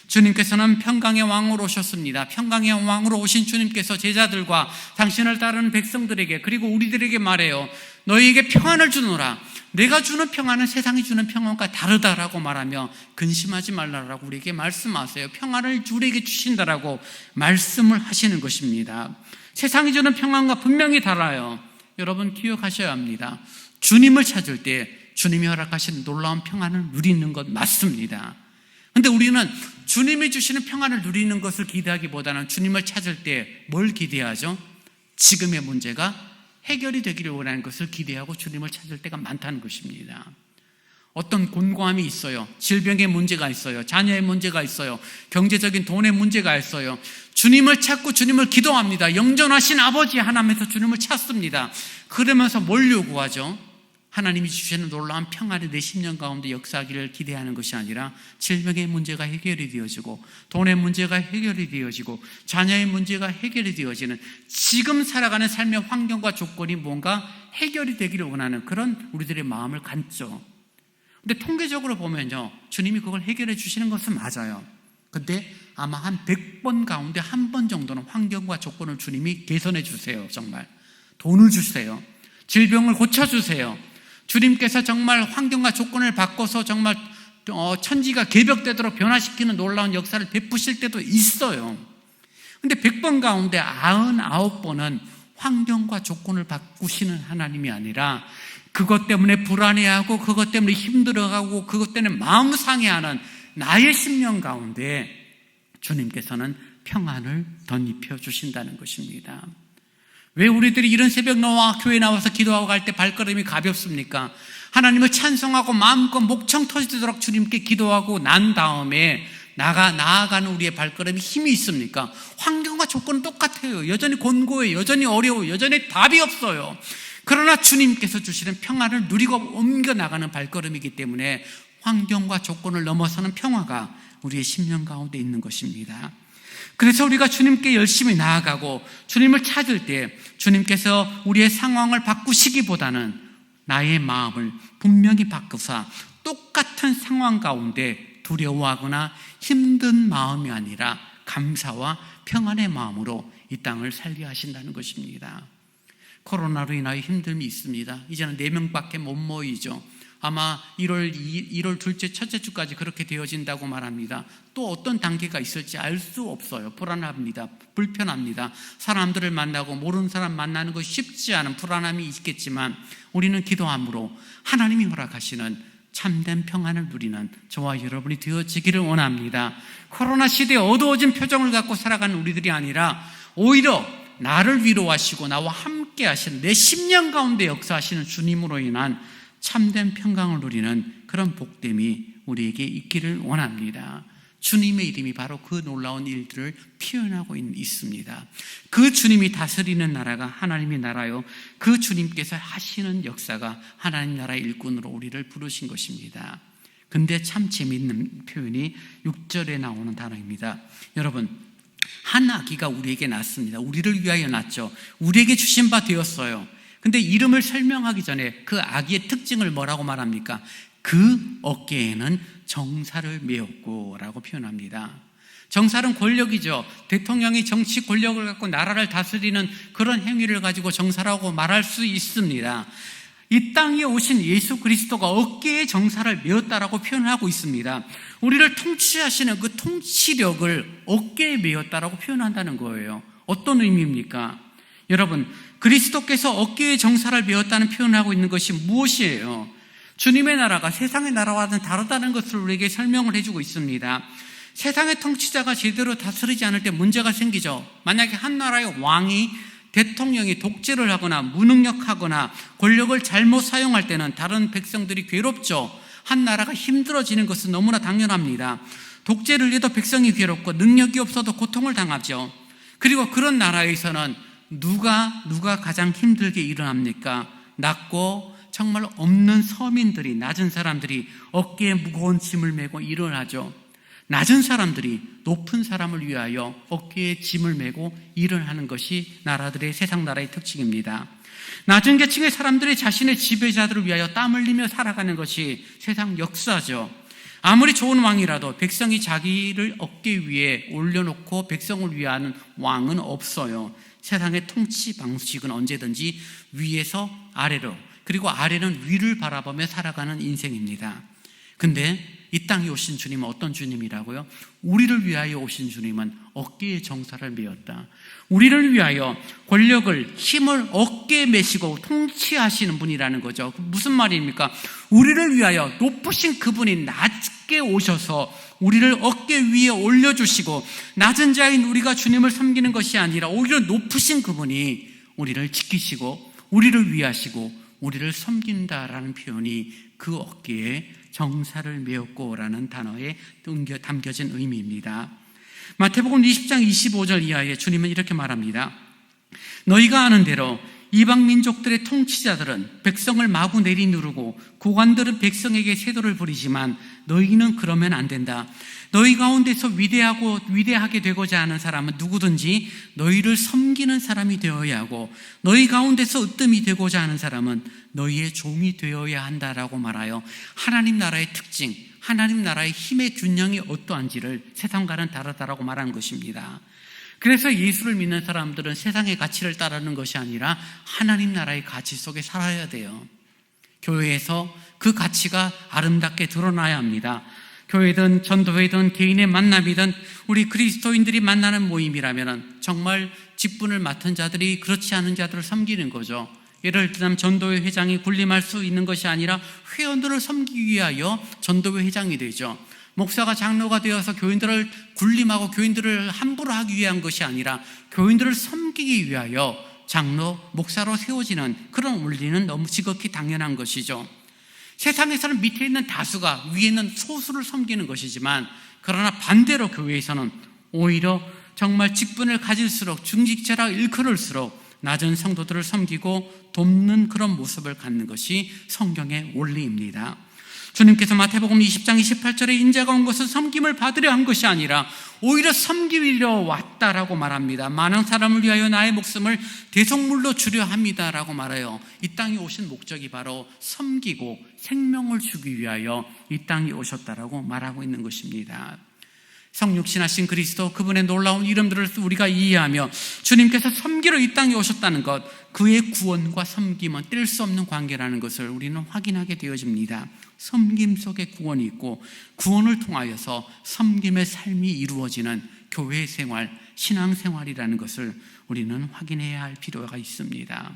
주님께서는 평강의 왕으로 오셨습니다. 평강의 왕으로 오신 주님께서 제자들과 당신을 따르는 백성들에게, 그리고 우리들에게 말해요. 너희에게 평안을 주노라. 내가 주는 평안은 세상이 주는 평안과 다르다라고 말하며 근심하지 말라라고 우리에게 말씀하세요. 평안을 우리에게 주신다라고 말씀을 하시는 것입니다. 세상이 주는 평안과 분명히 달라요. 여러분 기억하셔야 합니다. 주님을 찾을 때 주님이 허락하신 놀라운 평안을 누리는 것 맞습니다. 그런데 우리는 주님이 주시는 평안을 누리는 것을 기대하기보다는 주님을 찾을 때 뭘 기대하죠? 지금의 문제가 해결이 되기를 원하는 것을 기대하고 주님을 찾을 때가 많다는 것입니다. 어떤 곤고함이 있어요. 질병의 문제가 있어요. 자녀의 문제가 있어요. 경제적인 돈의 문제가 있어요. 주님을 찾고 주님을 기도합니다. 영존하신 아버지 하나님에서 주님을 찾습니다. 그러면서 뭘 요구하죠? 하나님이 주시는 놀라운 평안이 내 10년 가운데 역사하기를 기대하는 것이 아니라 질병의 문제가 해결이 되어지고, 돈의 문제가 해결이 되어지고, 자녀의 문제가 해결이 되어지는, 지금 살아가는 삶의 환경과 조건이 뭔가 해결이 되기를 원하는 그런 우리들의 마음을 갖죠. 근데 통계적으로 보면요, 주님이 그걸 해결해 주시는 것은 맞아요. 근데 아마 한 100번 가운데 한 번 정도는 환경과 조건을 주님이 개선해 주세요. 정말 돈을 주세요. 질병을 고쳐주세요. 주님께서 정말 환경과 조건을 바꿔서 정말 천지가 개벽되도록 변화시키는 놀라운 역사를 베푸실 때도 있어요. 근데 100번 가운데 99번은 환경과 조건을 바꾸시는 하나님이 아니라 그것 때문에 불안해하고 그것 때문에 힘들어하고 그것 때문에 마음 상해하는 나의 심령 가운데 주님께서는 평안을 덧입혀 주신다는 것입니다. 왜 우리들이 이런 새벽 나와 교회 나와서 기도하고 갈 때 발걸음이 가볍습니까? 하나님을 찬송하고 마음껏 목청 터지도록 주님께 기도하고 난 다음에 나아가는 우리의 발걸음이 힘이 있습니까? 환경과 조건은 똑같아요. 여전히 곤고해요. 여전히 어려워요. 여전히 답이 없어요. 그러나 주님께서 주시는 평안을 누리고 옮겨나가는 발걸음이기 때문에 환경과 조건을 넘어서는 평화가 우리의 심령 가운데 있는 것입니다. 그래서 우리가 주님께 열심히 나아가고 주님을 찾을 때 주님께서 우리의 상황을 바꾸시기보다는 나의 마음을 분명히 바꾸사 똑같은 상황 가운데 두려워하거나 힘든 마음이 아니라 감사와 평안의 마음으로 이 땅을 살게 하신다는 것입니다. 코로나로 인하여 힘듦이 있습니다. 이제는 4명밖에 못 모이죠. 아마 1월 둘째, 첫째 주까지 그렇게 되어진다고 말합니다. 또 어떤 단계가 있을지 알 수 없어요. 불안합니다. 불편합니다. 사람들을 만나고 모르는 사람 만나는 것이 쉽지 않은 불안함이 있겠지만 우리는 기도함으로 하나님이 허락하시는 참된 평안을 누리는 저와 여러분이 되어지기를 원합니다. 코로나 시대에 어두워진 표정을 갖고 살아가는 우리들이 아니라 오히려 나를 위로하시고 나와 함께 하시는 내 심령 가운데 역사하시는 주님으로 인한 참된 평강을 누리는 그런 복됨이 우리에게 있기를 원합니다. 주님의 이름이 바로 그 놀라운 일들을 표현하고 있습니다. 그 주님이 다스리는 나라가 하나님의 나라요, 그 주님께서 하시는 역사가 하나님 나라의 일꾼으로 우리를 부르신 것입니다. 근데 참 재미있는 표현이 6절에 나오는 단어입니다. 여러분, 한 아기가 우리에게 낳습니다. 우리를 위하여 낳죠. 우리에게 주신 바 되었어요. 근데 이름을 설명하기 전에 그 아기의 특징을 뭐라고 말합니까? 그 어깨에는 정사를 메었고 라고 표현합니다. 정사는 권력이죠. 대통령이 정치 권력을 갖고 나라를 다스리는 그런 행위를 가지고 정사라고 말할 수 있습니다. 이 땅에 오신 예수 그리스도가 어깨에 정사를 메었다라고 표현하고 있습니다. 우리를 통치하시는 그 통치력을 어깨에 메었다라고 표현한다는 거예요. 어떤 의미입니까? 여러분, 그리스도께서 어깨에 정사를 메었다는 표현을 하고 있는 것이 무엇이에요? 주님의 나라가 세상의 나라와는 다르다는 것을 우리에게 설명을 해주고 있습니다. 세상의 통치자가 제대로 다스리지 않을 때 문제가 생기죠. 만약에 한 나라의 왕이, 대통령이 독재를 하거나 무능력하거나 권력을 잘못 사용할 때는 다른 백성들이 괴롭죠. 한 나라가 힘들어지는 것은 너무나 당연합니다. 독재를 해도 백성이 괴롭고 능력이 없어도 고통을 당하죠. 그리고 그런 나라에서는 누가 가장 힘들게 일어납니까? 낮고 정말 없는 서민들이, 낮은 사람들이 어깨에 무거운 짐을 메고 일어나죠. 낮은 사람들이 높은 사람을 위하여 어깨에 짐을 메고 일을 하는 것이 나라들의, 세상 나라의 특징입니다. 낮은 계층의 사람들이 자신의 지배자들을 위하여 땀 흘리며 살아가는 것이 세상 역사죠. 아무리 좋은 왕이라도 백성이 자기를 어깨 위에 올려놓고 백성을 위하는 왕은 없어요. 세상의 통치 방식은 언제든지 위에서 아래로, 그리고 아래는 위를 바라보며 살아가는 인생입니다. 근데 이 땅에 오신 주님은 어떤 주님이라고요? 우리를 위하여 오신 주님은 어깨에 정사를 메었다. 우리를 위하여 권력을, 힘을 어깨에 메시고 통치하시는 분이라는 거죠. 무슨 말입니까? 우리를 위하여 높으신 그분이 낮게 오셔서 우리를 어깨 위에 올려주시고, 낮은 자인 우리가 주님을 섬기는 것이 아니라 오히려 높으신 그분이 우리를 지키시고 우리를 위하시고 우리를 섬긴다라는 표현이 그 어깨에 정사를 메었고라는 단어에 담겨진 의미입니다. 마태복음 20장 25절 이하에 주님은 이렇게 말합니다. 너희가 아는 대로 이방 민족들의 통치자들은 백성을 마구 내리누르고 고관들은 백성에게 세도를 부리지만 너희는 그러면 안 된다. 너희 가운데서 위대하게 되고자 하는 사람은 누구든지 너희를 섬기는 사람이 되어야 하고, 너희 가운데서 으뜸이 되고자 하는 사람은 너희의 종이 되어야 한다라고 말하여 하나님 나라의 특징, 하나님 나라의 힘의 균형이 어떠한지를 세상과는 다르다라고 말하는 것입니다. 그래서 예수를 믿는 사람들은 세상의 가치를 따르는 것이 아니라 하나님 나라의 가치 속에 살아야 돼요. 교회에서 그 가치가 아름답게 드러나야 합니다. 교회든 전도회든 개인의 만남이든 우리 그리스도인들이 만나는 모임이라면 정말 직분을 맡은 자들이 그렇지 않은 자들을 섬기는 거죠. 예를 들면 전도회 회장이 군림할 수 있는 것이 아니라 회원들을 섬기기 위하여 전도회 회장이 되죠. 목사가 장로가 되어서 교인들을 군림하고 교인들을 함부로 하기 위한 것이 아니라 교인들을 섬기기 위하여 장로, 목사로 세워지는 그런 원리는 너무 지극히 당연한 것이죠. 세상에서는 밑에 있는 다수가 위에 있는 소수를 섬기는 것이지만, 그러나 반대로 교회에서는 오히려 정말 직분을 가질수록 중직자라 일컬을수록 낮은 성도들을 섬기고 돕는 그런 모습을 갖는 것이 성경의 원리입니다. 주님께서 마태복음 20장 28절에 인자가 온 것은 섬김을 받으려 한 것이 아니라 오히려 섬기려 왔다라고 말합니다. 많은 사람을 위하여 나의 목숨을 대속물로 주려 합니다라고 말해요. 이 땅에 오신 목적이 바로 섬기고 생명을 주기 위하여 이 땅에 오셨다라고 말하고 있는 것입니다. 성육신하신 그리스도, 그분의 놀라운 이름들을 우리가 이해하며 주님께서 섬기러 이 땅에 오셨다는 것, 그의 구원과 섬김은 뗄 수 없는 관계라는 것을 우리는 확인하게 되어집니다. 섬김 속에 구원이 있고 구원을 통하여서 섬김의 삶이 이루어지는 교회 생활, 신앙 생활이라는 것을 우리는 확인해야 할 필요가 있습니다.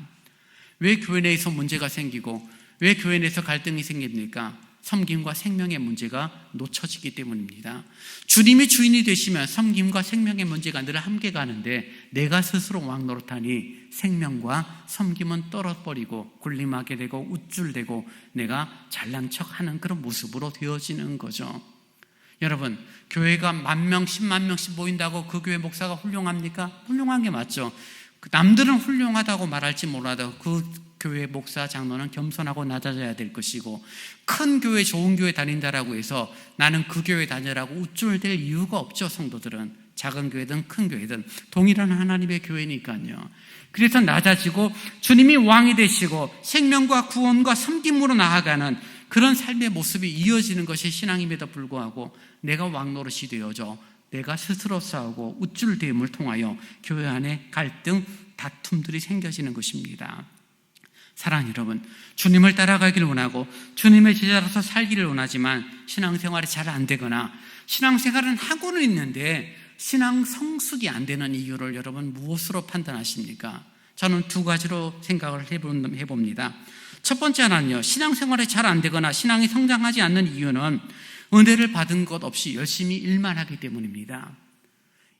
왜 교회 내에서 문제가 생기고 왜 교회 내에서 갈등이 생깁니까? 섬김과 생명의 문제가 놓쳐지기 때문입니다. 주님이 주인이 되시면 섬김과 생명의 문제가 늘 함께 가는데, 내가 스스로 왕 노릇하니 생명과 섬김은 떨어버리고 군림하게 되고 우쭐대고 내가 잘난 척하는 그런 모습으로 되어지는 거죠. 여러분, 교회가 10,000명, 10만 명씩 모인다고 그 교회 목사가 훌륭합니까? 훌륭한 게 맞죠. 남들은 훌륭하다고 말할지 몰라도 그 교회 목사 장로는 겸손하고 낮아져야 될 것이고, 큰 교회 좋은 교회 다닌다라고 해서 나는 그 교회 다니라고 우쭐댈 이유가 없죠. 성도들은 작은 교회든 큰 교회든 동일한 하나님의 교회니까요. 그래서 낮아지고 주님이 왕이 되시고 생명과 구원과 섬김으로 나아가는 그런 삶의 모습이 이어지는 것이 신앙임에도 불구하고 내가 왕 노릇이 되어져 내가 스스로 싸우고 우쭐대임을 통하여 교회 안에 갈등, 다툼들이 생겨지는 것입니다. 사랑하는 여러분, 주님을 따라가기를 원하고 주님의 제자로서 살기를 원하지만 신앙생활이 잘 안 되거나 신앙생활은 하고는 있는데 신앙 성숙이 안 되는 이유를 여러분 무엇으로 판단하십니까? 저는 두 가지로 생각을 해봅니다. 첫 번째 하나는요, 신앙생활이 잘 안 되거나 신앙이 성장하지 않는 이유는 은혜를 받은 것 없이 열심히 일만 하기 때문입니다.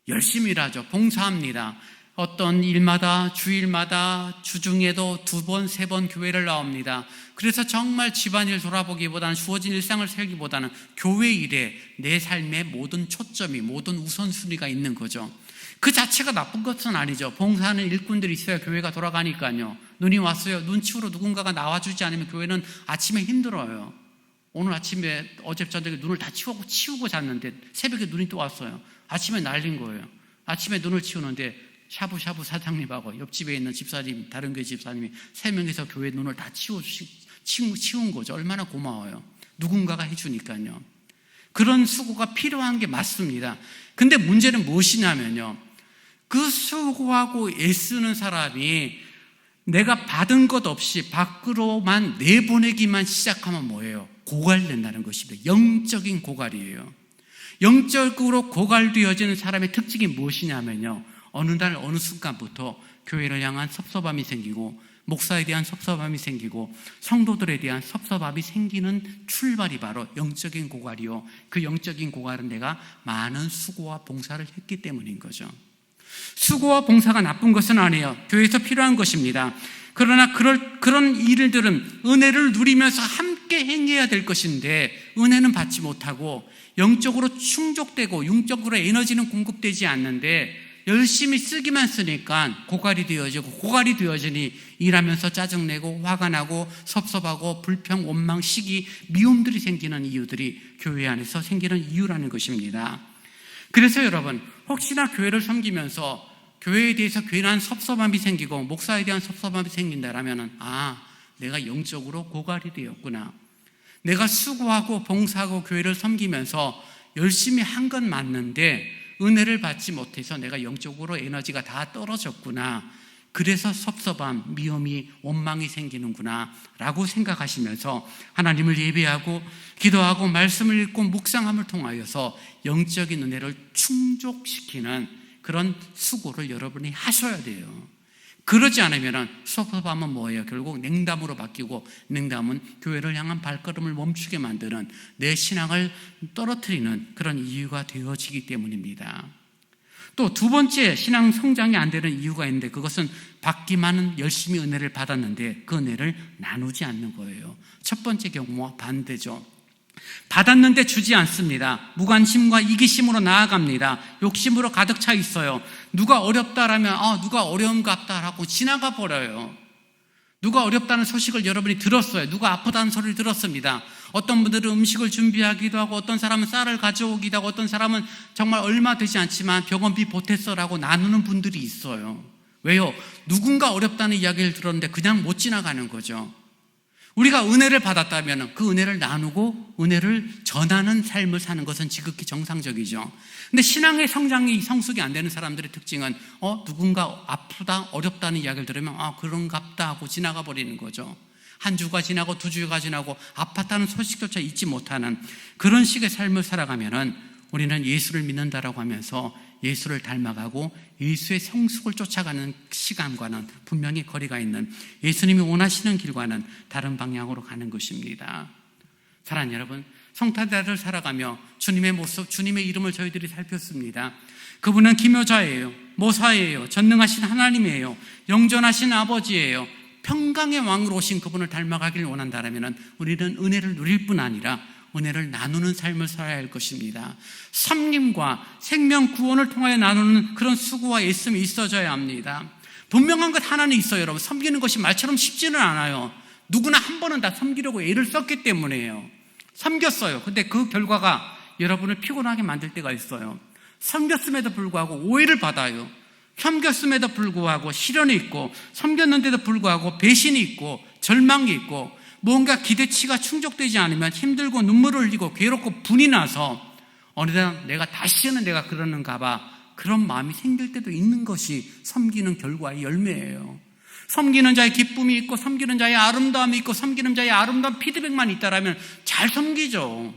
열심히 일하죠. 봉사합니다. 어떤 일마다 주일마다 주중에도 2번, 3번 교회를 나옵니다. 그래서 정말 집안일 돌아보기보다는 주어진 일상을 살기보다는 교회 일에 내 삶의 모든 초점이, 모든 우선순위가 있는 거죠. 그 자체가 나쁜 것은 아니죠. 봉사하는 일꾼들이 있어야 교회가 돌아가니까요. 눈이 왔어요. 눈치우러 누군가가 나와주지 않으면 교회는 아침에 힘들어요. 오늘 아침에 어제 저녁에 눈을 다 치우고 잤는데 새벽에 눈이 또 왔어요. 아침에 날린 거예요. 아침에 눈을 치우는데 샤브샤브 사장님하고 옆집에 있는 집사님, 다른 교회 집사님이 3명이서 교회 눈을 다 치운 거죠. 얼마나 고마워요. 누군가가 해주니까요. 그런 수고가 필요한 게 맞습니다. 근데 문제는 무엇이냐면요, 그 수고하고 애쓰는 사람이 내가 받은 것 없이 밖으로만 내보내기만 시작하면 뭐예요? 고갈된다는 것입니다. 영적인 고갈이에요. 영적으로 고갈되어지는 사람의 특징이 무엇이냐면요, 어느 날 어느 순간부터 교회를 향한 섭섭함이 생기고 목사에 대한 섭섭함이 생기고 성도들에 대한 섭섭함이 생기는 출발이 바로 영적인 고갈이요, 그 영적인 고갈은 내가 많은 수고와 봉사를 했기 때문인 거죠. 수고와 봉사가 나쁜 것은 아니에요. 교회에서 필요한 것입니다. 그러나 그런 일들은 은혜를 누리면서 함께 행해야 될 것인데 은혜는 받지 못하고 영적으로 충족되고 영적으로 에너지는 공급되지 않는데 열심히 쓰기만 쓰니까 고갈이 되어지고, 고갈이 되어지니 일하면서 짜증내고 화가 나고 섭섭하고 불평, 원망, 시기, 미움들이 생기는 이유들이 교회 안에서 생기는 이유라는 것입니다. 그래서 여러분, 혹시나 교회를 섬기면서 교회에 대해서 괜한 섭섭함이 생기고 목사에 대한 섭섭함이 생긴다라면 내가 영적으로 고갈이 되었구나. 내가 수고하고 봉사하고 교회를 섬기면서 열심히 한 건 맞는데 은혜를 받지 못해서 내가 영적으로 에너지가 다 떨어졌구나. 그래서 섭섭함, 미움이, 원망이 생기는구나 라고 생각하시면서 하나님을 예배하고 기도하고 말씀을 읽고 묵상함을 통하여서 영적인 은혜를 충족시키는 그런 수고를 여러분이 하셔야 돼요. 그러지 않으면 섭섭함은 뭐예요? 결국 냉담으로 바뀌고, 냉담은 교회를 향한 발걸음을 멈추게 만드는, 내 신앙을 떨어뜨리는 그런 이유가 되어지기 때문입니다. 또 두 번째, 신앙 성장이 안 되는 이유가 있는데, 그것은 받기만은 열심히 은혜를 받았는데 그 은혜를 나누지 않는 거예요. 첫 번째 경우와 반대죠. 받았는데 주지 않습니다. 무관심과 이기심으로 나아갑니다. 욕심으로 가득 차 있어요. 누가 어렵다라면 누가 어려운갑다라고 지나가 버려요. 누가 어렵다는 소식을 여러분이 들었어요. 누가 아프다는 소리를 들었습니다. 어떤 분들은 음식을 준비하기도 하고, 어떤 사람은 쌀을 가져오기도 하고, 어떤 사람은 정말 얼마 되지 않지만 병원비 보탰어라고 나누는 분들이 있어요. 왜요? 누군가 어렵다는 이야기를 들었는데 그냥 못 지나가는 거죠. 우리가 은혜를 받았다면 그 은혜를 나누고 은혜를 전하는 삶을 사는 것은 지극히 정상적이죠. 근데 신앙의 성장이 성숙이 안 되는 사람들의 특징은 누군가 아프다, 어렵다는 이야기를 들으면 그런갑다 하고 지나가 버리는 거죠. 한 주가 지나고 두 주가 지나고 아팠다는 소식조차 잊지 못하는 그런 식의 삶을 살아가면은 우리는 예수를 믿는다라고 하면서 예수를 닮아가고 예수의 성숙을 쫓아가는 시간과는 분명히 거리가 있는, 예수님이 원하시는 길과는 다른 방향으로 가는 것입니다. 사랑하는 여러분, 성탄절을 살아가며 주님의 모습, 주님의 이름을 저희들이 살폈습니다. 그분은 기묘자예요, 모사예요, 전능하신 하나님이에요, 영존하신 아버지예요. 평강의 왕으로 오신 그분을 닮아가기를 원한다면 우리는 은혜를 누릴 뿐 아니라 은혜를 나누는 삶을 살아야 할 것입니다. 섬김과 생명 구원을 통하여 나누는 그런 수고와 애씀이 있어져야 합니다. 분명한 것 하나는 있어요, 여러분. 섬기는 것이 말처럼 쉽지는 않아요. 누구나 한 번은 다 섬기려고 애를 썼기 때문이에요. 섬겼어요. 근데 그 결과가 여러분을 피곤하게 만들 때가 있어요. 섬겼음에도 불구하고 오해를 받아요. 섬겼음에도 불구하고 시련이 있고, 섬겼는데도 불구하고 배신이 있고 절망이 있고, 뭔가 기대치가 충족되지 않으면 힘들고 눈물을 흘리고 괴롭고 분이 나서 어느덧 내가 다시는 내가 그러는가 봐, 그런 마음이 생길 때도 있는 것이 섬기는 결과의 열매예요. 섬기는 자의 기쁨이 있고, 섬기는 자의 아름다움이 있고, 섬기는 자의 아름다운 피드백만 있다라면 잘 섬기죠.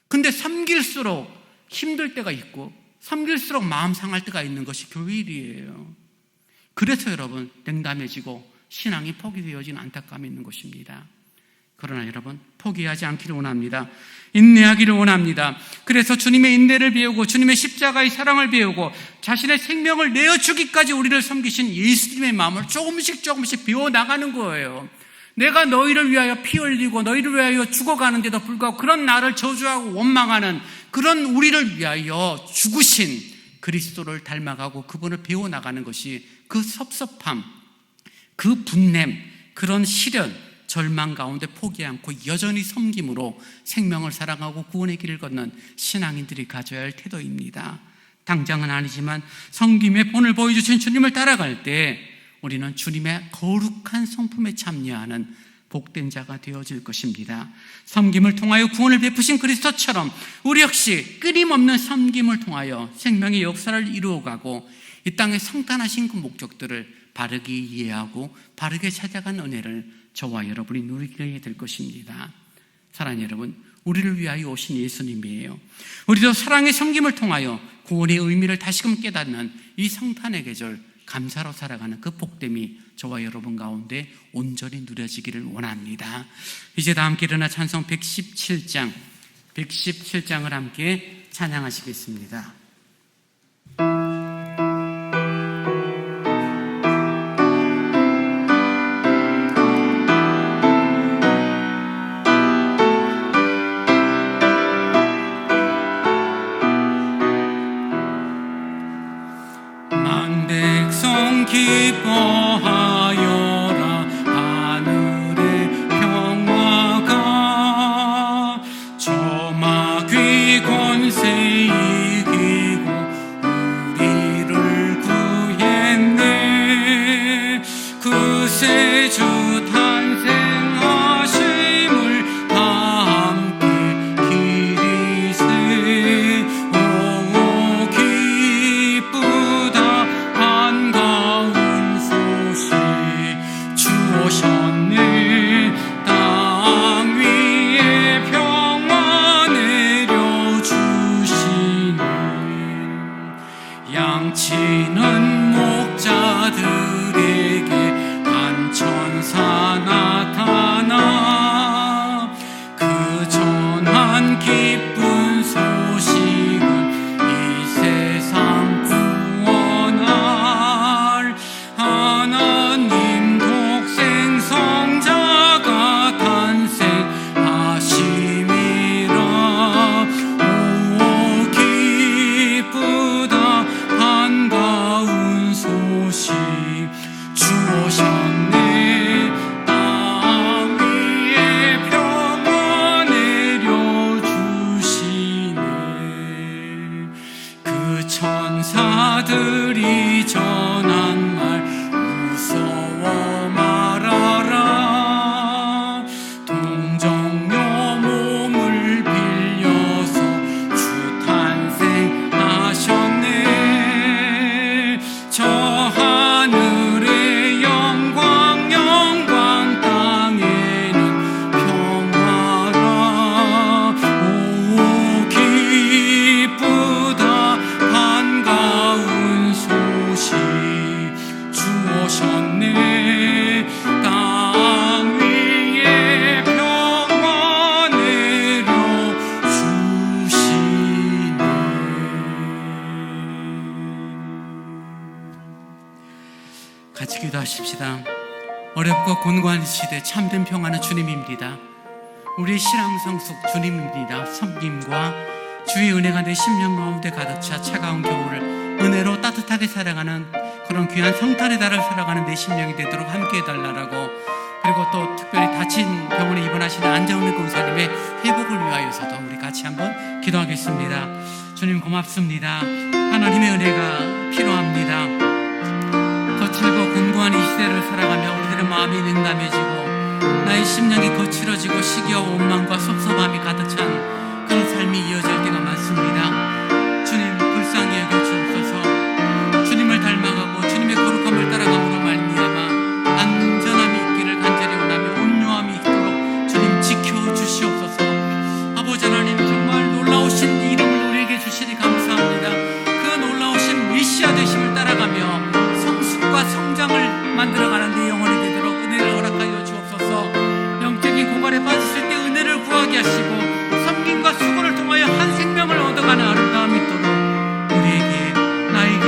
근데 섬길수록 힘들 때가 있고, 섬길수록 마음 상할 때가 있는 것이 교회 일이에요. 그래서 여러분, 냉담해지고 신앙이 포기되어진 안타까움이 있는 것입니다. 그러나 여러분, 포기하지 않기를 원합니다. 인내하기를 원합니다. 그래서 주님의 인내를 배우고 주님의 십자가의 사랑을 배우고 자신의 생명을 내어주기까지 우리를 섬기신 예수님의 마음을 조금씩 배워나가는 거예요. 내가 너희를 위하여 피 흘리고 너희를 위하여 죽어가는데도 불구하고 그런 나를 저주하고 원망하는 그런 우리를 위하여 죽으신 그리스도를 닮아가고 그분을 배워나가는 것이, 그 섭섭함, 그 분냄, 그런 시련, 절망 가운데 포기 않고 여전히 섬김으로 생명을 사랑하고 구원의 길을 걷는 신앙인들이 가져야 할 태도입니다. 당장은 아니지만 섬김의 본을 보여주신 주님을 따라갈 때 우리는 주님의 거룩한 성품에 참여하는 복된 자가 되어질 것입니다. 섬김을 통하여 구원을 베푸신 그리스도처럼 우리 역시 끊임없는 섬김을 통하여 생명의 역사를 이루어가고 이 땅에 성탄하신 그 목적들을 바르게 이해하고 바르게 찾아간 은혜를 저와 여러분이 누리게 될 것입니다. 사랑하는 여러분, 우리를 위하여 오신 예수님이에요. 우리도 사랑의 섬김을 통하여 구원의 의미를 다시금 깨닫는 이 성탄의 계절, 감사로 살아가는 그 복됨이 저와 여러분 가운데 온전히 누려지기를 원합니다. 이제 다 함께 일어나 찬송 117장을 함께 찬양하시겠습니다. 기뻐하여라 하늘의 평화가 저 마귀 권세 이기고 우리를 구했네. 그새 주 탄생하심을 다 함께 기리세. 오 기쁘다 한가운 양치는 목자들에게 한 천사 나타나 그 전한 기쁜 소식은 이 세상 구원할 하나님 독생 성자가 탄생하심이라. 오 기쁘다 반가운 소식 주오셨네. 땅 위에 평화 내려주시네. 그 천사들이 전한 말 무서워 말아라. 동정녀 몸을 빌려서 주 탄생하셨네. 저 하늘의 영광 영광 땅에는 평화라. 오 기쁘다 반가운 소식 주오셨네. 땅 위에 평화 내려주시네. 같이 기도하십시다. 어렵고 곤고한 시대 참된 평화는 주님입니다. 우리의 신앙 성숙 주님입니다. 섬김과 주의 은혜가 내 심령 가운데 가득 차 차가운 겨울을 은혜로 따뜻하게 살아가는 그런 귀한 성탄의 달을 살아가는 내 심령이 되도록 함께 해달라고, 그리고 또 특별히 다친 병원에 입원하신 안정훈 권사님의 회복을 위하여서도 우리 같이 한번 기도하겠습니다. 주님 고맙습니다. 하나님의 은혜가 필요합니다. 거칠고 곤고한 이 시대를 살아가며 우리들의 마음이 냉담해지고 나의 심령이 거칠어지고 시기와 원망과 섭섭함이 가득 찬 그런 삶이 이어질 때가 많습니다. 주님 불쌍히 여겨 주옵소서. 주님을 닮아가고 주님의 거룩함을 따라감으로 말미암아 안전함이 있기를 간절히 원하며 온유함이 있도록 주님 지켜주시옵소서. 아버지 하나님, 정말 놀라우신 이름을 우리에게 주시니 감사합니다. 그 놀라우신 메시아 되심을 따라가며 성숙과 성장을 만들어가는 내 영혼이 되도록 은혜를 허락하여 주옵소서. 영적인 고갈에 빠졌을 때 은혜를 구하게 하시고 섬김과 수고를 통하여 한 생명을 얻어가는 아름다움이 있도록 우리에게, 나에게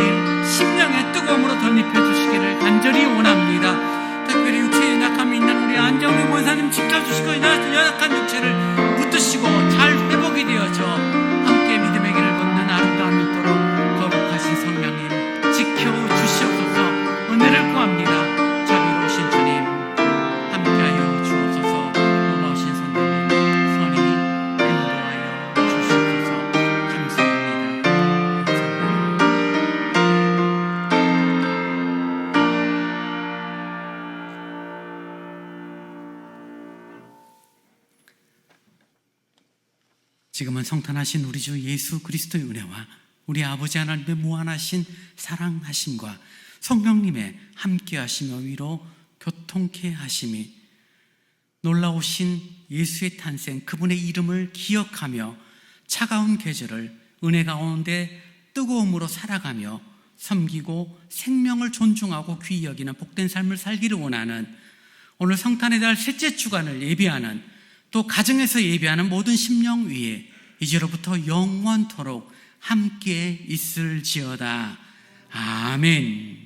심령의 뜨거움으로 덧입혀 주시기를 간절히 원합니다. 특별히 육체에 약함이 있는 우리 안정희 권사님 지켜주시고 연약한 육체를 붙드시고 잘 회복이 되어져 함께 믿음의 길을 걷는 아름다움이 있도록 거룩하신 성령님 지켜주시옵소서. 은혜를 구합니다. 자비로우신 주님 함께하여 주옵소서. 놀라우신 성령님 선히 인도하여 주시옵소서. 감사합니다. 지금은 성탄하신 우리 주 예수 그리스도의 은혜와 우리 아버지 하나님의 무한하신 사랑하심과 성령님의 함께하시며 위로 교통케 하심이, 놀라우신 예수의 탄생 그분의 이름을 기억하며 차가운 계절을 은혜 가운데 뜨거움으로 살아가며 섬기고 생명을 존중하고 귀히 여기는 복된 삶을 살기를 원하는, 오늘 성탄의 달 셋째 주간을 예비하는, 또 가정에서 예비하는 모든 심령 위에 이제로부터 영원토록 함께 있을지어다. 아멘.